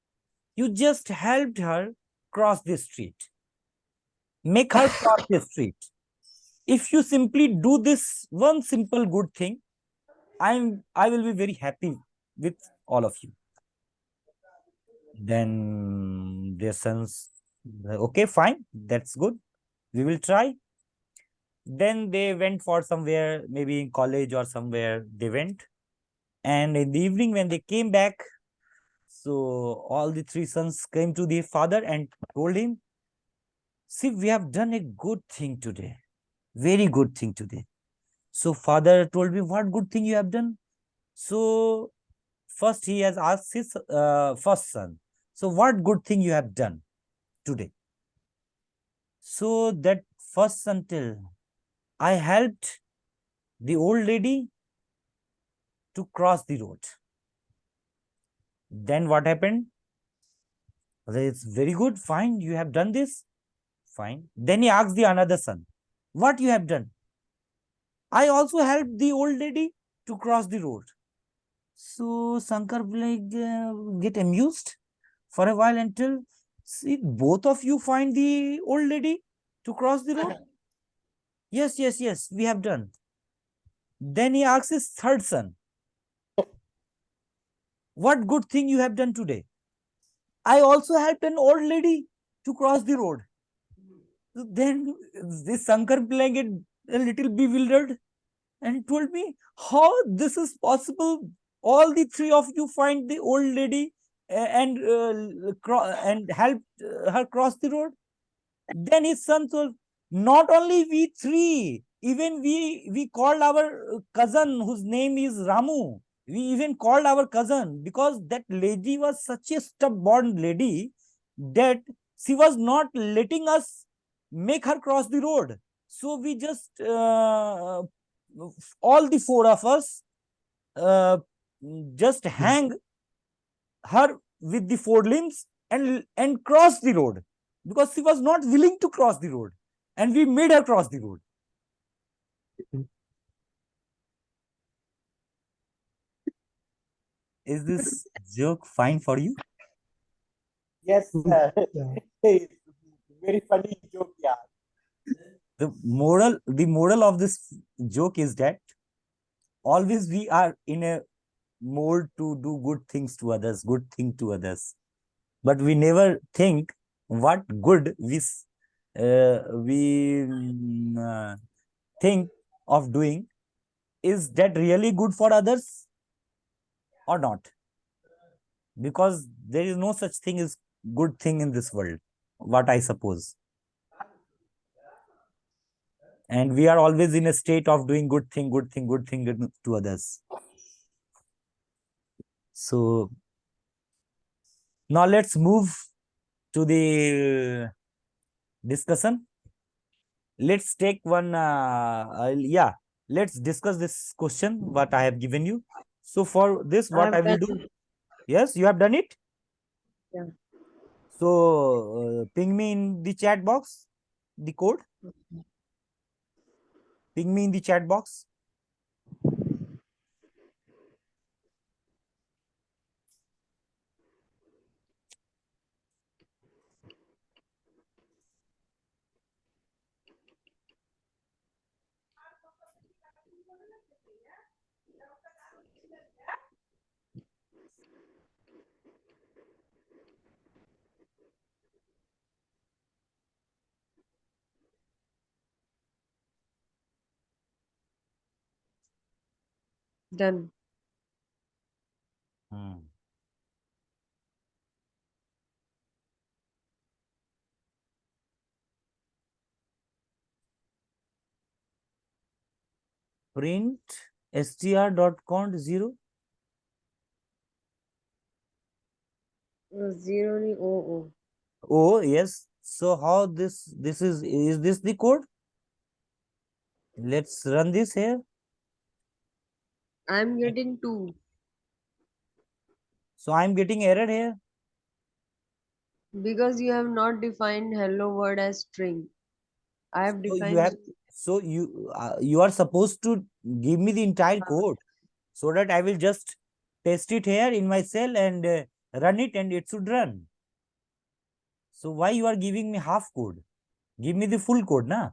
you just helped her cross the street. Make her cross the street. If you simply do this one simple good thing, I will be very happy with all of you. Then their sons, okay, fine, that's good. We will try. Then they went for somewhere, maybe in college or somewhere they went. And in the evening, when they came back, so all the three sons came to their father and told him, see, we have done a good thing today. Very good thing today. So father told me, what good thing you have done? So first he has asked his first son, so what good thing you have done today? So that first son tell, I helped the old lady to cross the road. Then what happened? It's very good, fine, you have done this, fine. Then he asked the another son, what you have done? I also helped the old lady to cross the road. So Shankar like get amused for a while until, see, both of you find the old lady to cross the road? Yes, yes, yes, we have done. Then he asks his third son, what good thing you have done today? I also helped an old lady to cross the road. So then this Shankar get a little bewildered and told me, how this is possible? All the three of you find the old lady and helped her cross the road. Then his son told, not only we three, even we called our cousin whose name is Ramu. We even called our cousin because that lady was such a stubborn lady that she was not letting us make her cross the road. So we just all the four of us uh, just hang her with the four limbs and cross the road because she was not willing to cross the road, and we made her cross the road. Is this joke fine for you? Yes, Mm, sir. yeah. It's very funny joke, yeah. The moral of this joke is that always we are in a mode to do good things to others, good thing to others, but we never think what good we think of doing. Is that really good for others or not? Because there is no such thing as good thing in this world, what I suppose. And we are always in a state of doing good thing, good thing, good thing to others. So now let's move to the discussion. Let's take one, yeah, let's discuss this question, what I have given you. So for this, I what I have will done do, it. yes, you have done it. Yeah. So ping me in the chat box, the code, ping me in the chat box. Done. Hmm. print str.count 0. 0 ni o. Oh, yes. So how this is this the code? Let's run this here. I'm getting 2 So I'm getting error here. because you have not defined hello world as string. I have So you defined have, so you are supposed to give me the entire code so that I will just paste it here in my cell and run it and it should run. So why you are giving me half code? Give me the full code, na?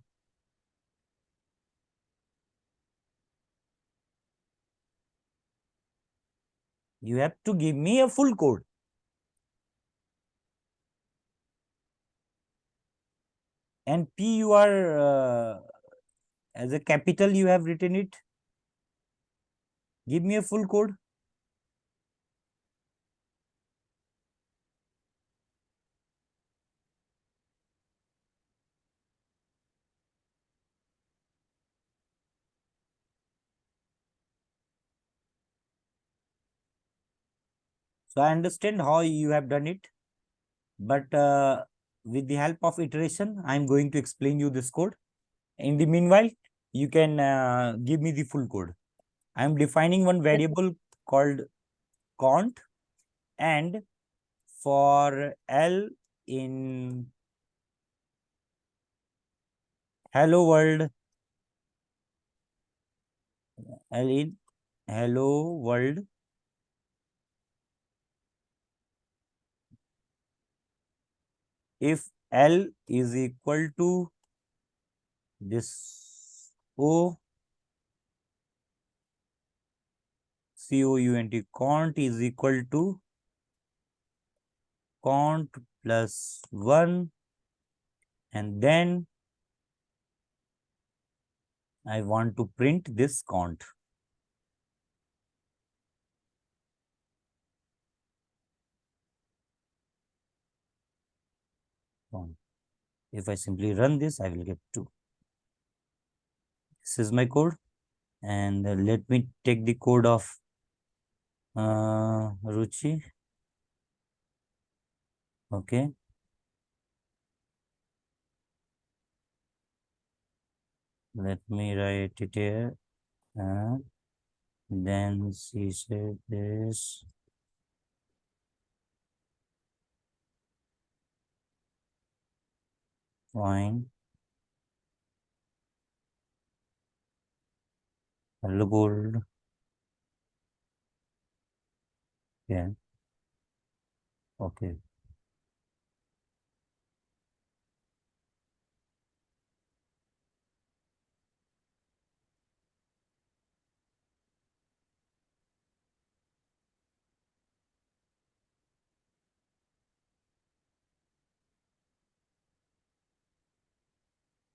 You have to give me a full code. And P you are as a capital you have written it. Give me a full code. So I understand how you have done it, but with the help of iteration, I'm going to explain you this code. In the meanwhile, you can give me the full code. I'm defining one variable called cont, and for L in hello world, L in hello world, if L is equal to this O cont is equal to cont plus 1, and then I want to print this cont. If I simply run this, I will get 2. This is my code, and let me take the code of Ruchi. Okay. Let me write it here. Then she said this. Fine. Hello world. Yeah. Okay.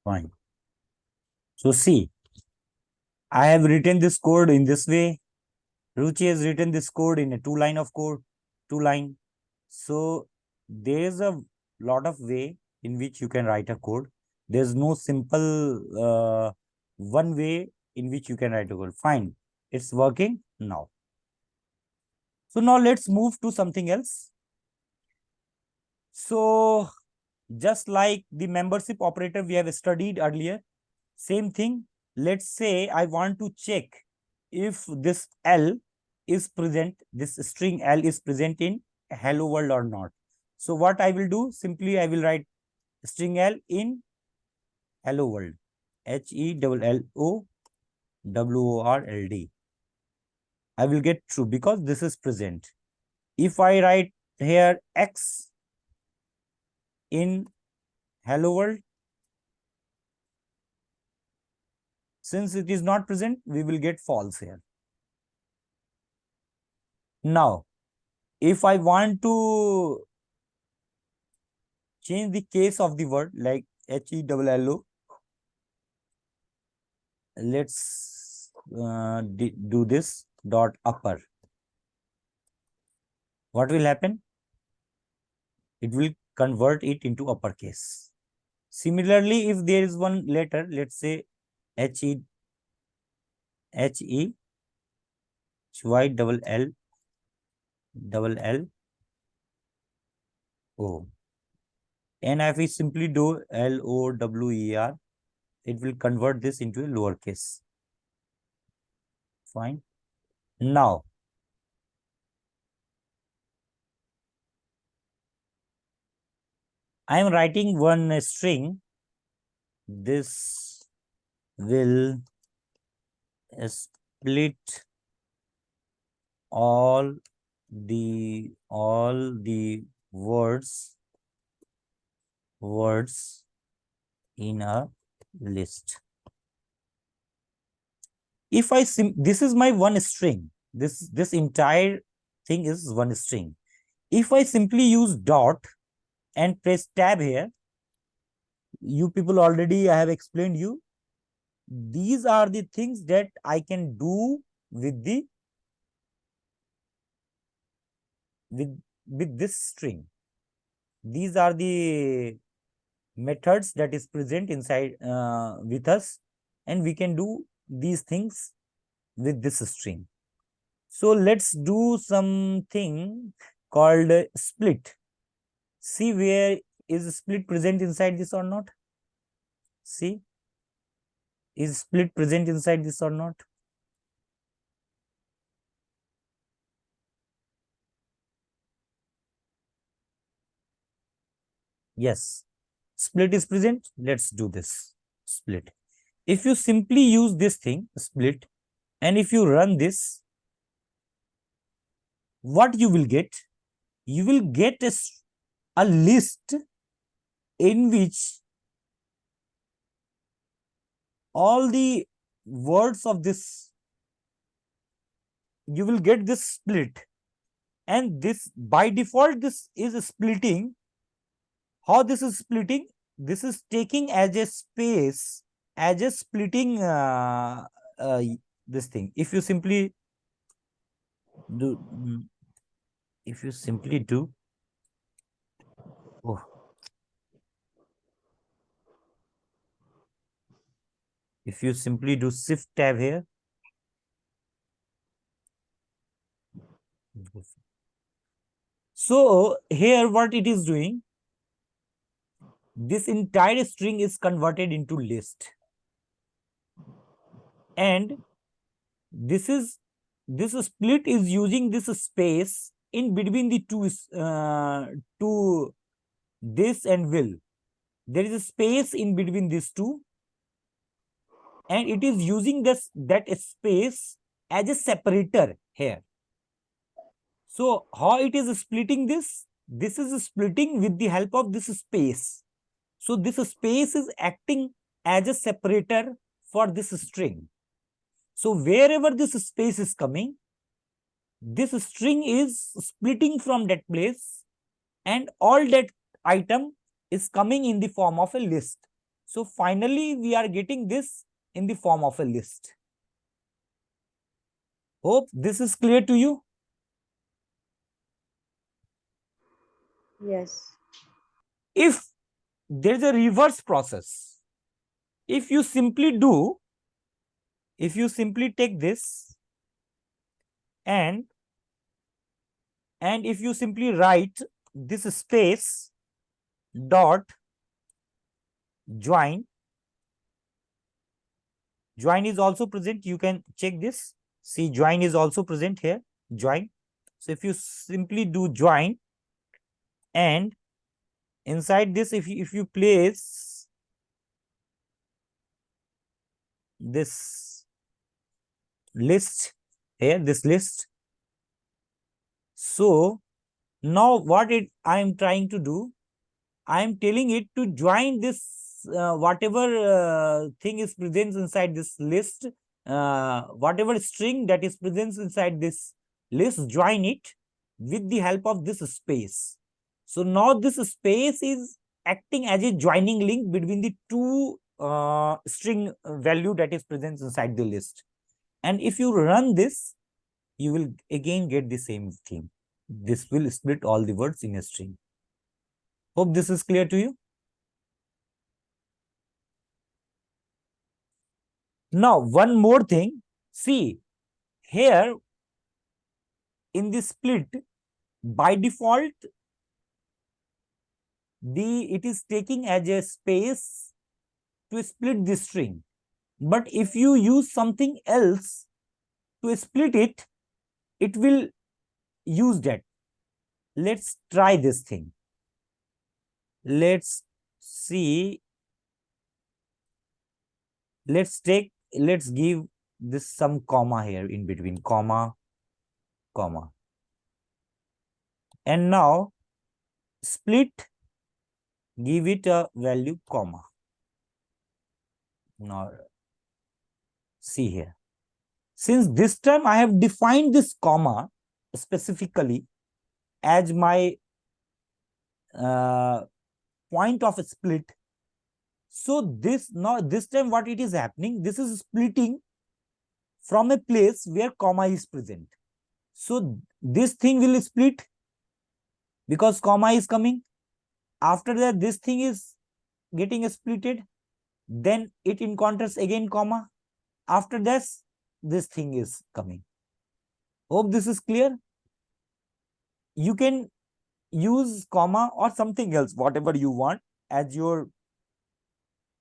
Fine. So see, I have written this code in this way. Ruchi has written this code in a 2 line of code, 2 line. So there is a lot of way in which you can write a code. There's no simple one way in which you can write a code. Fine, it's working now. So now let's move to something else. So just like the membership operator we have studied earlier, same thing. Let's say I want to check if this L is present, this string L is present in hello world or not. So what I will do, simply I will write string L in hello world, HELLOWORLD. I will get true because this is present. If I write here X in hello world, since it is not present, we will get false here. Now, if I want to change the case of the word like HELLO, let's do this dot upper. What will happen? It will convert it into uppercase. Similarly, if there is one letter, let's say HE HEYLLO. And if we simply do LOWER, it will convert this into a lowercase. Fine. Now, I am writing one string. This will split all the words in a list. If I this is my one string. This entire thing is one string. If I simply use dot and press tab here, you people already I have explained you. These are the things that I can do with the with this string. These are the methods that is present inside with us, and we can do these things with this string. So let's do something called split. See where is split present inside this or not? See, is split present inside this or not? Yes, split is present. Let's do this split. If you simply use this thing split, and if you run this, what you will get? You will get a list in which all the words of this, you will get this split, and this by default this is splitting. How this is splitting? This is taking as a space, as a splitting uh, this thing. If you simply do, if you simply do, oh, if you simply do shift tab here, so here what it is doing, this entire string is converted into list, and this split is using this space in between the two this and will. There is a space in between these two, and it is using that space as a separator here. So how it is splitting this? This is splitting with the help of this space. So this space is acting as a separator for this string. So wherever this space is coming, this string is splitting from that place, and all that item is coming in the form of a list. So finally, we are getting this in the form of a list. Hope this is clear to you. Yes. If there is a reverse process, if you simply take this and if you simply write this space dot join is also present. You can check this. See, join is also present here. Join. So if you simply do join, and inside this, if you place this list here, this list. So now what I am trying to do, I am telling it to join this whatever thing is present inside this list, whatever string that is present inside this list, join it with the help of this space. So now this space is acting as a joining link between the two string value that is present inside the list. And if you run this, you will again get the same thing. This will split all the words in a string. Hope this is clear to you. Now, one more thing. See, here in the split, by default, it is taking as a space to split the string. But if you use something else to split it, it will use that. Let's try this thing. Let's see. Let's give this some comma here in between, comma, comma. And now split, give it a value, comma. Now see here. Since this time I have defined this comma specifically as my point of a split. So this time what it is happening, this is splitting from a place where comma is present. So this thing will split because comma is coming. After that, this thing is getting splitted. Then it encounters again comma. After this thing is coming. Hope this is clear. You can use comma or something else, whatever you want, as your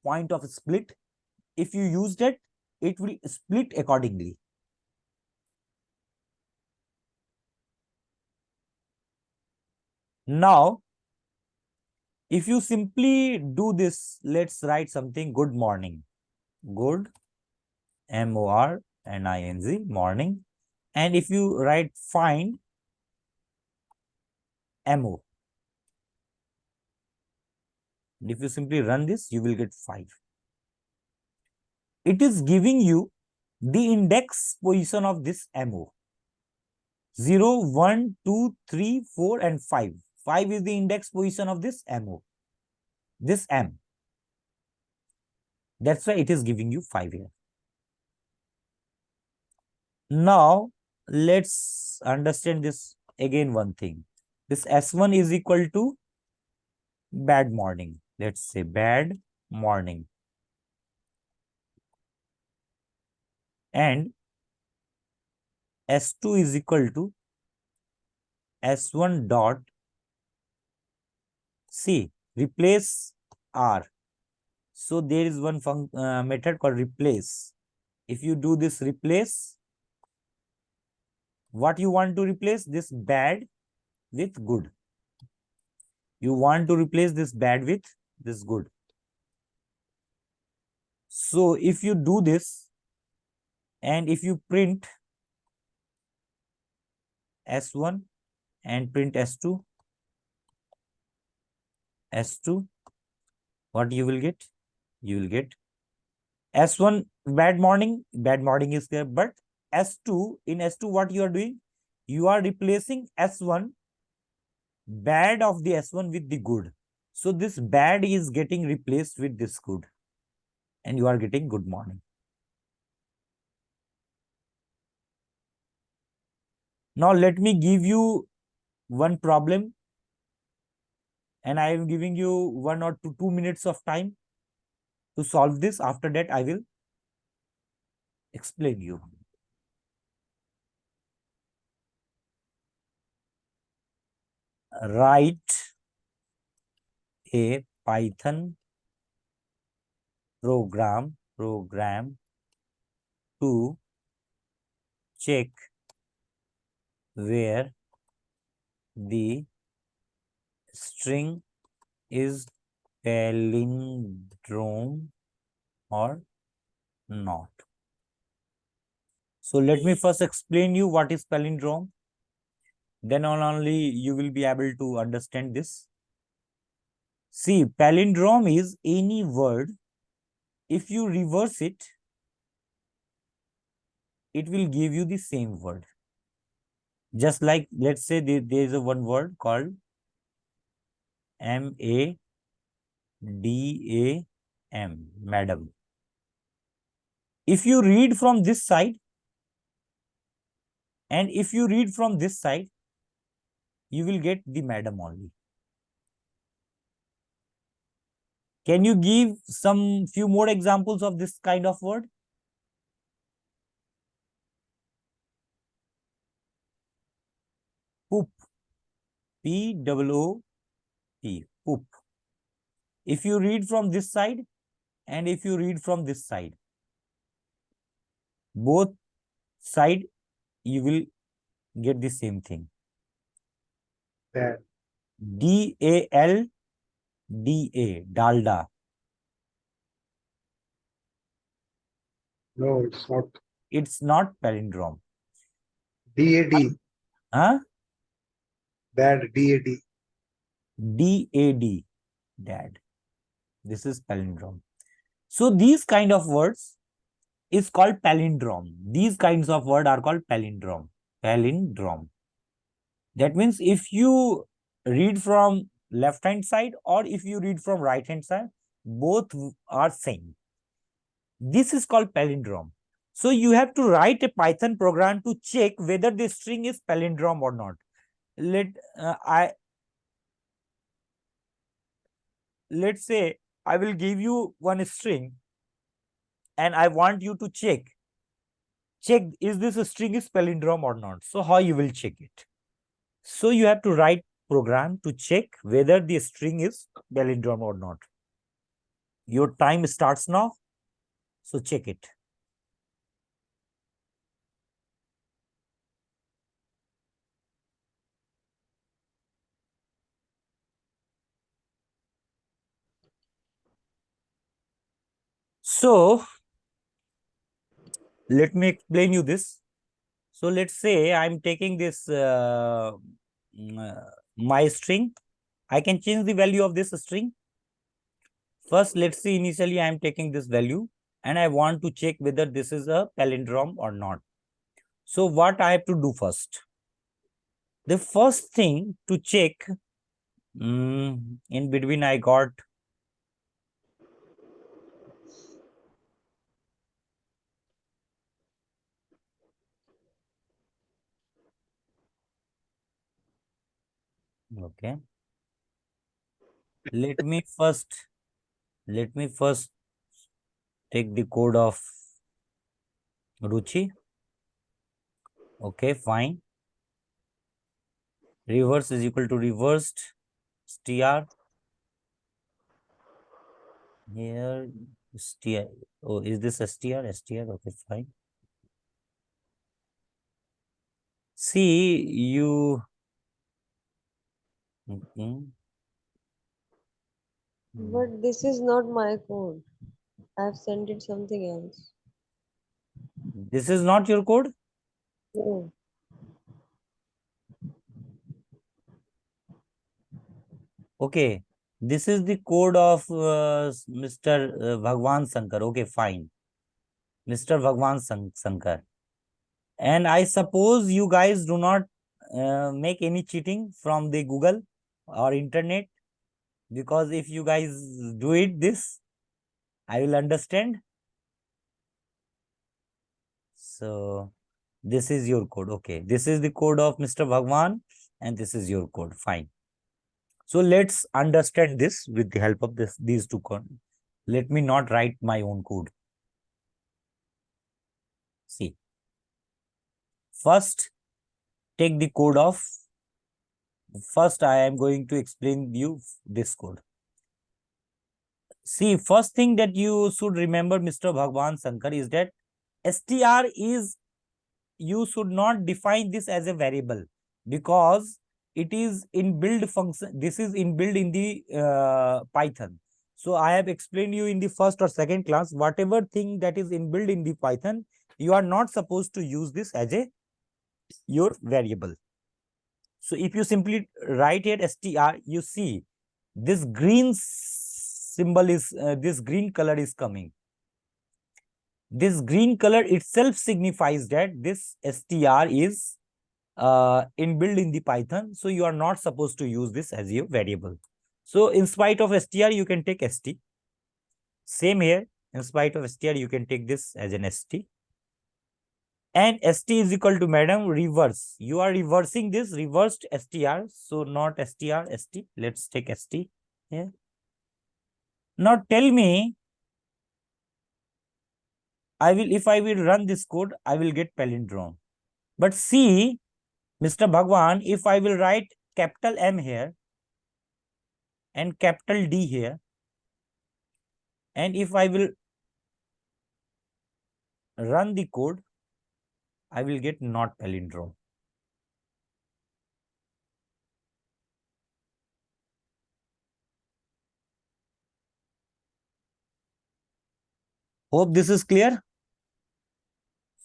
point of split. If you use that, it will split accordingly. Now, if you simply do this, let's write something, good morning. Good, M-O-R-N-I-N-G, morning. And if you write find, M-O. If you simply run this, you will get 5. It is giving you the index position of this MO. 0, 1, 2, 3, 4, and 5. 5 is the index position of this MO. This M. That's why it is giving you 5 here. Now, let's understand this again one thing. This S1 is equal to bad morning. Let's say bad morning. And S2 is equal to S1 dot C. Replace R. So there is one method called replace. If you do this replace, what you want to replace? This bad with good. You want to replace this bad with this good. So if you do this, and if you print S1 and print S2, what you will get? You will get S1 bad morning is there, but S2, in S2 what you are doing? You are replacing S1 bad of the S1 with the good. So this bad is getting replaced with this good, and you are getting good morning. Now let me give you one problem, and I am giving you 1 or 2 minutes of time to solve this. After that, I will explain you. Write a Python program to check where the string is palindrome or not. So let me first explain you what is palindrome. Then only you will be able to understand this. See, palindrome is any word. If you reverse it, it will give you the same word. Just like, let's say there is a one word called M-A-D-A-M, madam. If you read from this side, and if you read from this side, you will get the madam only. Can you give some few more examples of this kind of word? P-O-O-P, poop. If you read from this side and if you read from this side, both side you will get the same thing. Dal. D-A-L-D-A, dalda. No, it's not. It's not palindrome. DAD. Huh? Dad. DAD. D-A-D, dad. This is palindrome. So these kind of words is called palindrome. These kinds of words are called palindrome. Palindrome. That means if you read from left hand side or if you read from right hand side, both are same. This is called palindrome. So you have to write a Python program to check whether the string is palindrome or not. Let's say I will give you one string and I want you to check is this string is palindrome or not. So how you will check it? So you have to write program to check whether the string is palindrome or not. Your time starts now. So check it. So let me explain you this. So let's say I'm taking this my string. I can change the value of this string. First, let's see, initially I am taking this value and I want to check whether this is a palindrome or not. So what I have to do first? The first thing to check, in between I got okay. Let me first take the code of Ruchi. Okay, fine. Reverse is equal to reversed str. Here str. Oh, is this str? Str. Okay, fine. See you. But this is not my code. I've sent it something else. This is not your code? No. Okay. This is the code of Mr. Bhagwan Sankar. Okay, fine. Mr. Bhagwan Sankar. And I suppose you guys do not make any cheating from the Google or internet, because if you guys do it this, I will understand. So this is your code. Okay. This is the code of Mr. Bhagwan and this is your code. Fine. So let's understand this with the help of these two codes. Let me not write my own code. See. First, take the code of. First, I am going to explain you this code. See, first thing that you should remember, Mr. Bhagwan Sankar, is that str is, you should not define this as a variable because it is inbuilt function. This is inbuilt in the Python. So I have explained you in the first or second class, whatever thing that is inbuilt in the Python, you are not supposed to use this as a your variable. So if you simply write here str, you see this green symbol is, this green color is coming. This green color itself signifies that this str is inbuilt in the Python. So you are not supposed to use this as your variable. So in spite of str, you can take st. Same here, in spite of str, you can take this as an st. And st is equal to, madam, reverse. You are reversing this reversed str. So not str, st. Let's take st here. Now tell me, if I will run this code, I will get palindrome. But see, Mr. Bhagwan, if I will write capital M here and capital D here. And if I will run the code, I will get not palindrome. Hope this is clear.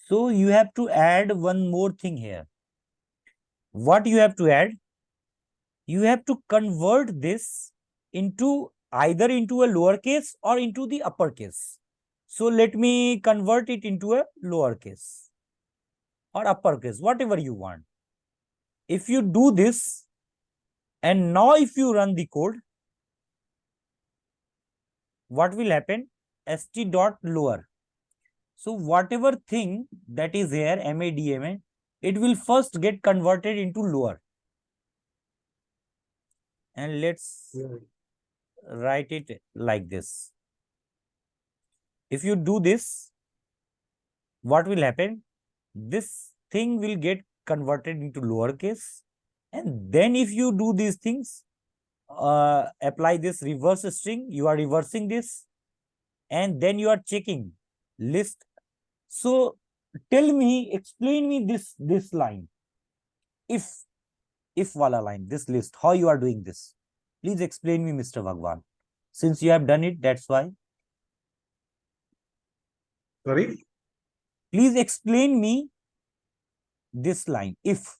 So you have to add one more thing here. What you have to add? You have to convert this into either into a lowercase or into the uppercase. So let me convert it into a lowercase or uppercase, whatever you want. If you do this, and now if you run the code, what will happen? st dot lower. So whatever thing that is here, MADMA, it will first get converted into lower. And let's write it like this. If you do this, what will happen? This thing will get converted into lowercase. And then if you do these things, apply this reverse string, you are reversing this. And then you are checking list. So tell me, explain me this line. If wala line, this list, how you are doing this? Please explain me, Mr. Bhagwan. Since you have done it, that's why. Sorry? Please explain me this line, if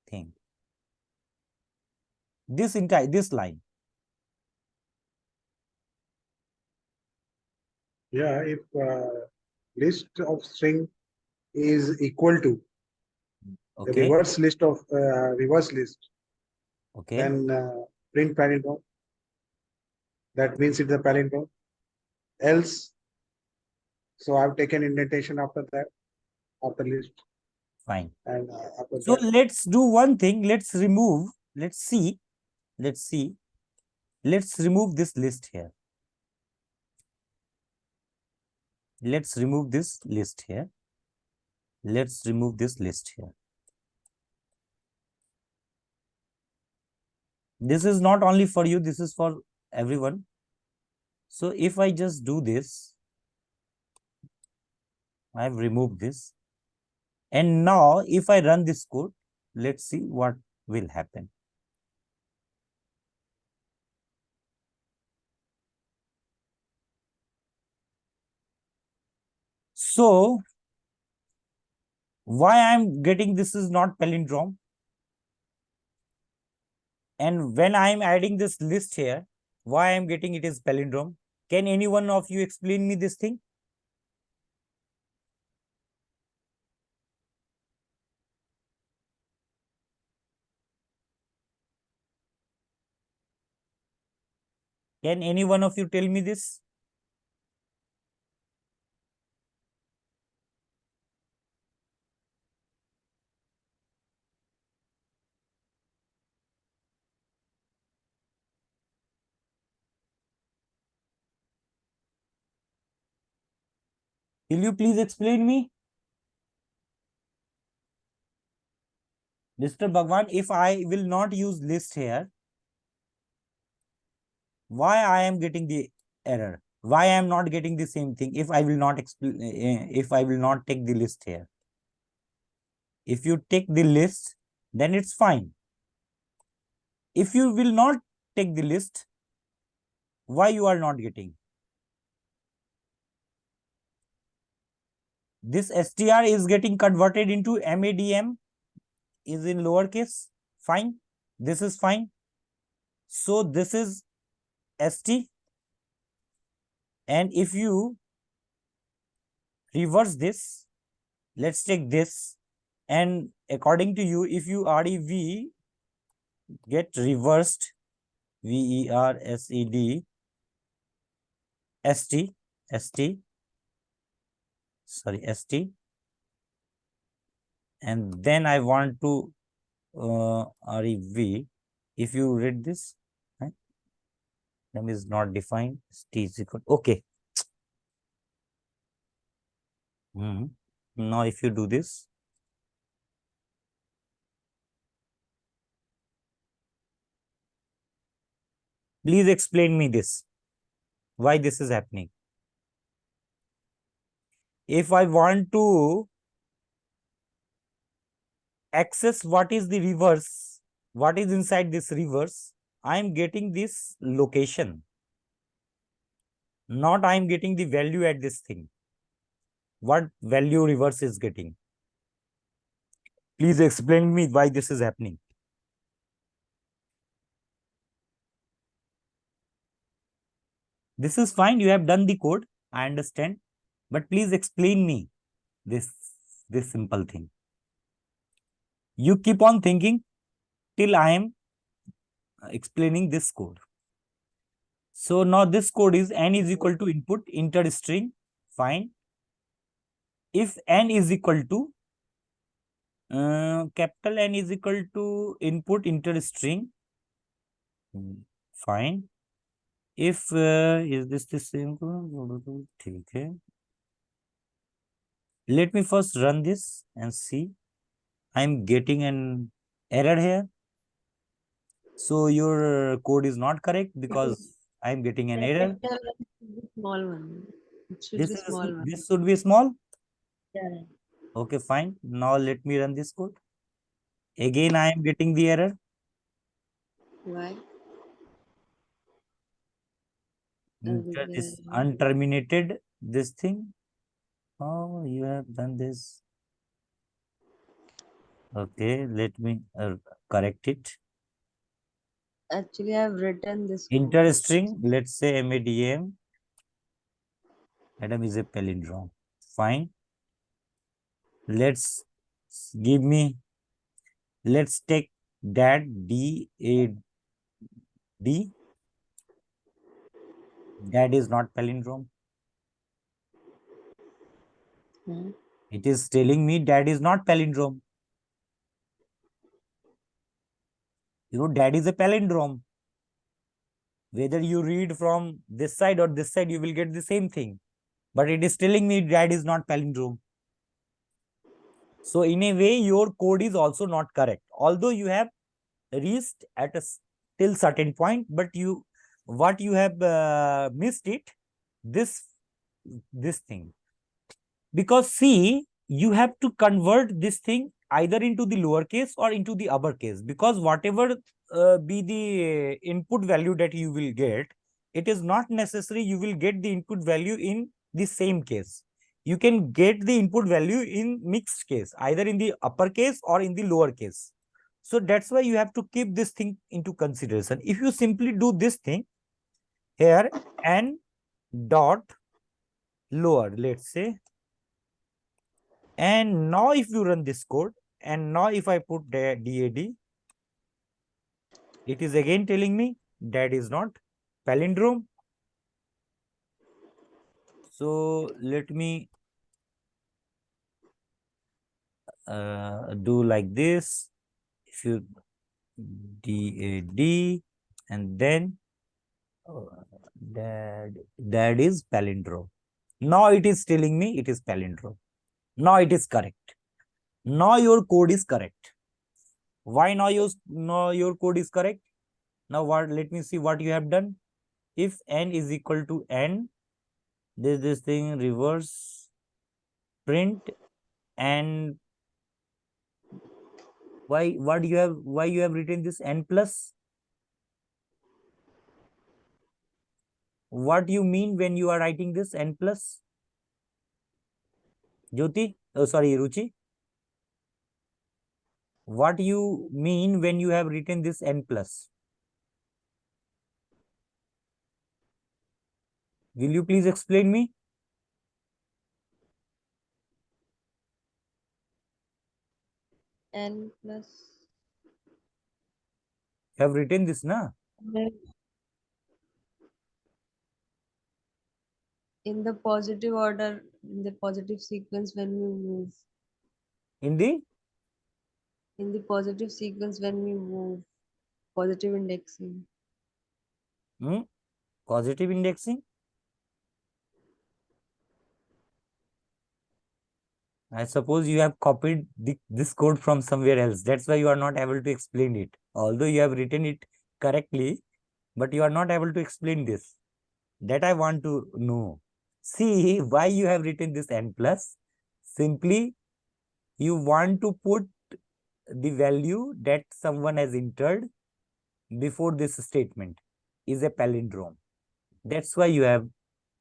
thing. This entire, this line. Yeah, if list of string is equal to the Okay. reverse list of reverse list, Okay. then print palindrome. That means it's a palindrome. Else, so I've taken indentation after that, after list, Fine. and after So that, let's do one thing. Let's remove, let's see. Let's remove this list here. Let's remove this list here. Let's remove this list here. This is not only for you, this is for everyone. So if I just do this, I've removed this. And now if I run this code, let's see what will happen. So why I'm getting this is not palindrome. And when I'm adding this list here, why I'm getting it is palindrome. Can any one of you explain me this thing? Can any one of you tell me this? Will you please explain me? Mr. Bhagwan, if I will not use list here, why I am getting the error? Why I am not getting the same thing if I will not explain, if I will not take the list here? If you take the list, then it's fine. If you will not take the list, why you are not getting? This str is getting converted into MADM is in lowercase. Fine. This is fine. So this is ST. And if you reverse this, let's take this. And according to you, if you REV get reversed, VERSED, ST, and then I want to REV. If you read this, right, name is not defined, T is equal. Okay. Hmm. Now, if you do this, Please explain me this. Why this is happening? If I want to access what is the reverse, what is inside this reverse, I am getting this location. Not I am getting the value at this thing. What value reverse is getting? Please explain me why this is happening. This is fine. You have done the code. I understand. But please explain me this simple thing. You keep on thinking till I am explaining this code. So now this code is n is equal to input inter string. Fine. If n is equal to capital N is equal to input inter string. Fine. If is this the same? Okay. Let me first run this and see. I'm getting an error here. So your code is not correct because I'm getting an error. Capital one should be small one. It should This be is small one. this should be small. Yeah. Okay, fine. Now let me run this code. Again, I am getting the error. Why? This unterminated this thing. Oh, you have done this. Okay, let me correct it. Actually, I've written this Inter code. string, let's say MADM. Adam is a palindrome. Fine. Let's give me, let's take that DAD. That is not palindrome. Hmm. It is telling me that is not palindrome. You know, that is a palindrome. Whether you read from this side or this side, you will get the same thing. But it is telling me that is not palindrome. So in a way, your code is also not correct. Although you have reached at a till certain point, but what you have missed it, this thing. Because see, you have to convert this thing either into the lowercase or into the uppercase, because whatever be the input value that you will get, it is not necessary you will get the input value in the same case. You can get the input value in mixed case, either in the uppercase or in the lowercase. So that's why you have to keep this thing into consideration. If you simply do this thing here, n dot lower, let's say, and now if you run this code, and now if I put the DAD, it is again telling me that is not palindrome. So let me do like this. If you DAD, and then that is palindrome. Now it is telling me it is palindrome. Now it is correct. Now your code is correct. Why now your code is correct? Now what? Let me see what you have done. If n is equal to n, this thing reverse print, and why you have written this n plus? What you mean when you are writing this n plus? Jyoti, oh sorry, Ruchi. What you mean when you have written this n plus? Will you please explain me? N plus. You have written this, na? In the positive order, in the positive sequence when we move. In the In the positive sequence when we move. Positive indexing. positive indexing. I suppose you have copied this code from somewhere else. That's why you are not able to explain it. Although you have written it correctly, but you are not able to explain this. That I want to know. See why you have written this n plus. Simply, you want to put the value that someone has entered before this statement is a palindrome. That's why you have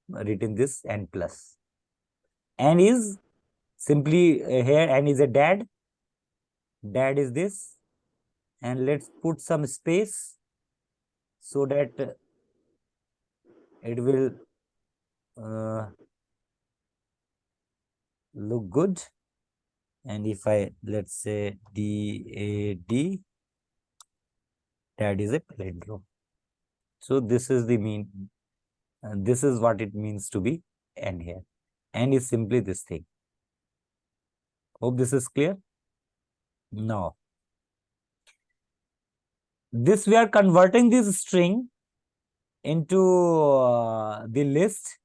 written this n plus. N is simply here, n is a dad. Dad is this. And let's put some space so that it will look good. And if I, let's say DAD, that is a palindrome. So this is the mean, this is what it means to be n here. N is simply this thing. Hope this is clear. Now, this we are converting this string into the list,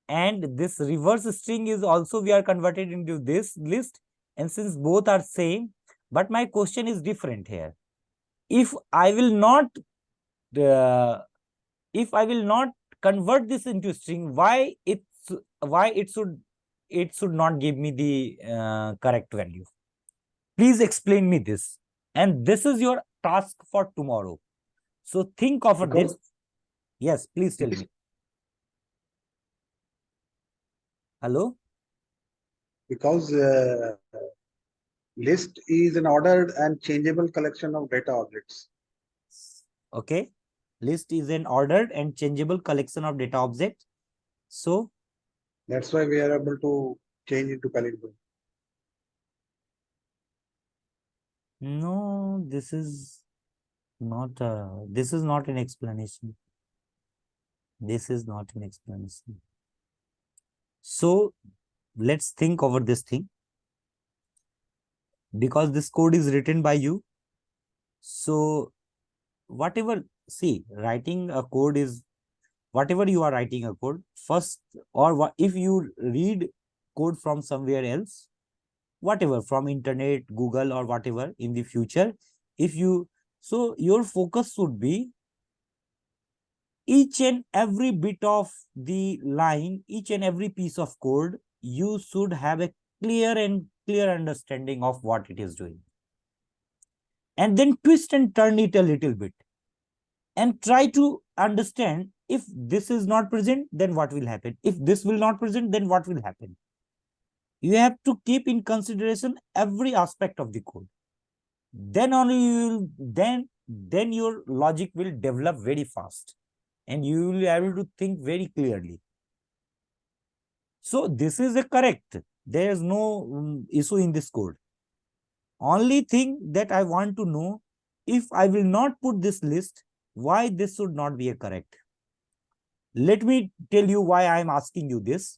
and this reverse string is also we are converted into this list. And since both are same, but my question is different here. If I will not convert this into string, why it should not give me the correct value? Please explain me this. And this is your task for tomorrow. So think of this. Yes, please tell me. Hello? Because list is an ordered and changeable collection of data objects. Okay. List is an ordered and changeable collection of data objects. So That's why we are able to change into palindrome. no, this is not an explanation. This is not an explanation. So let's think over this thing. Because this code is written by you. So whatever, see, writing a code is, whatever you are writing a code, first, or if you read code from somewhere else, whatever, from internet, Google, or whatever in the future, if you, so your focus should be each and every bit of the line, each and every piece of code, you should have a clear understanding of what it is doing. And then twist and turn it a little bit. And try to understand, if this is not present, then what will happen? If this will not present, then what will happen? You have to keep in consideration every aspect of the code. Then only you will, then your logic will develop very fast and you will be able to think very clearly. So this is a correct. There is no issue in this code. Only thing that I want to know, if I will not put this list, why this should not be a correct? Let me tell you why I am asking you this.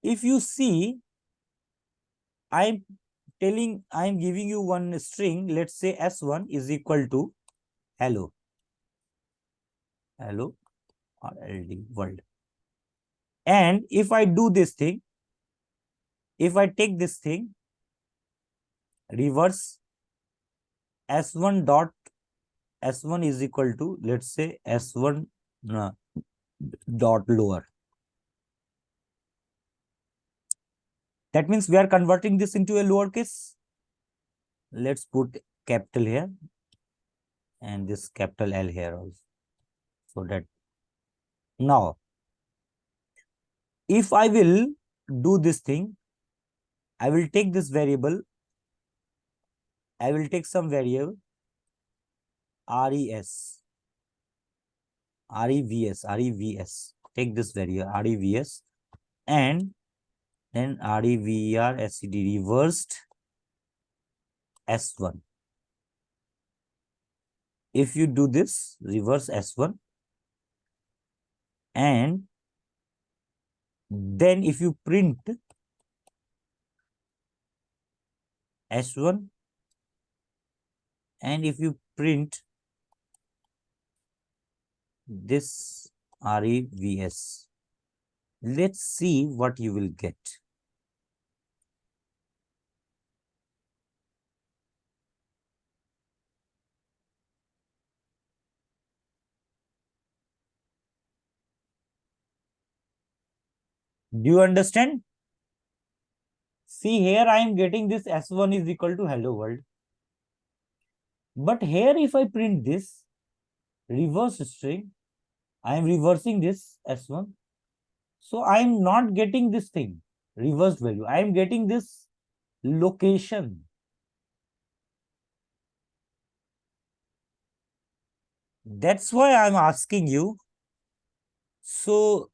If you see, I am giving you one string, let's say S1 is equal to hello. Hello, RLD, world. And if I do this thing, if I take this thing, reverse S1 dot S1 is equal to, let's say S1 dot lower. That means we are converting this into a lowercase. Let's put capital here and this capital L here also. So that now, if I will do this thing, I will take this variable, I will take some variable revs, take this variable revs, and then reversed S1. If you do this, reverse S1, and then if you print S1, and if you print this revs, let's see what you will get. Do you understand? See, here I am getting this S1 is equal to hello world. But here if I print this reverse string, I am reversing this S1. So I am not getting this thing, reversed value. I am getting this location. That's why I'm asking you. So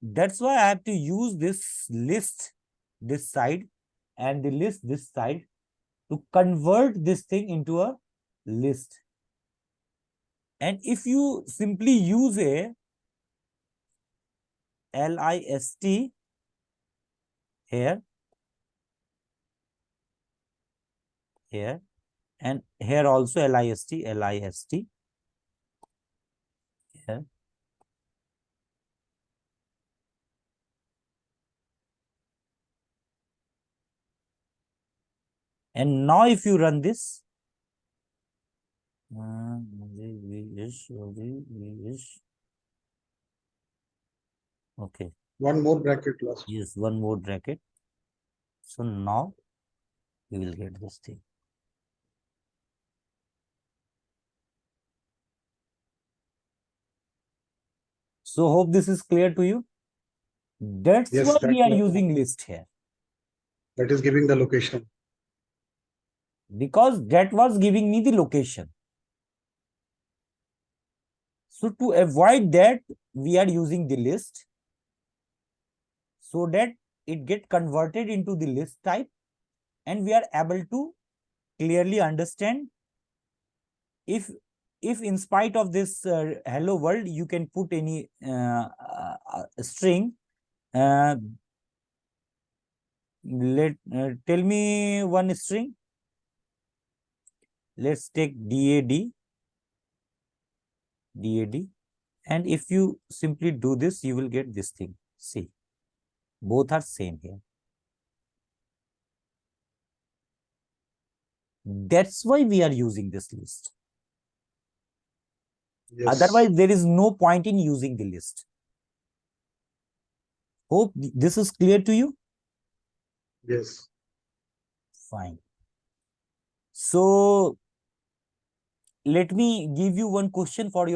that's why I have to use this list, this side, and the list this side to convert this thing into a list. And if you simply use a list here, here, and here also list, here. And now if you run this, okay. One more bracket last. Yes, one more bracket. So now you will get this thing. So hope this is clear to you. That's Yes, why that we are was- using list here. That is giving the location. Because that was giving me the location. So to avoid that, we are using the list so that it get converted into the list type and we are able to clearly understand if in spite of this hello world, you can put any string. Tell me one string. Let's take DAD. And if you simply do this, you will get this thing. See, both are same here. That's why we are using this list. Yes. Otherwise, there is no point in using the list. Hope this is clear to you. Yes. Fine. So let me give you one question for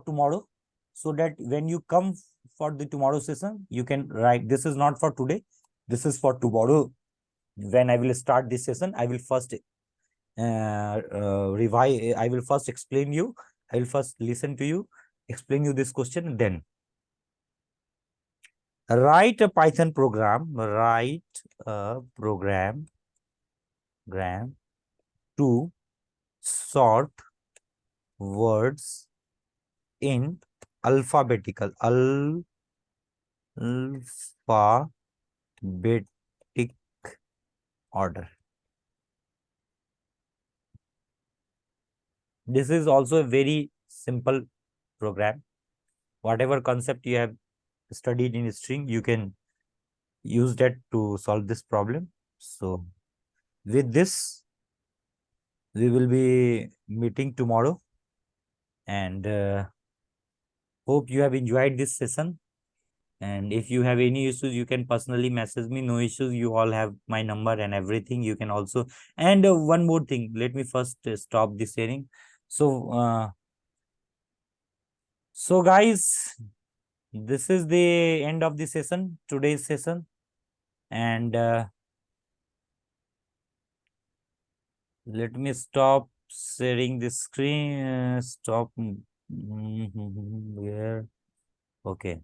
tomorrow, so that when you come for the tomorrow session, you can write. This is not for today. This is for tomorrow. When I will start this session, I will first revise. I will first explain you. I will first listen to you, explain you this question, then write a Python program. Write a program to sort words in alphabetical order. This is also a very simple program. Whatever concept you have studied in string, you can use that to solve this problem. So with this, we will be meeting tomorrow, and hope you have enjoyed this session. And if you have any issues, you can personally message me. No issues. You all have my number and everything. You can also. And one more thing. Let me first stop this sharing. So guys, this is the end of the session, today's session. And let me stop sharing the screen. Stop. Where? Okay.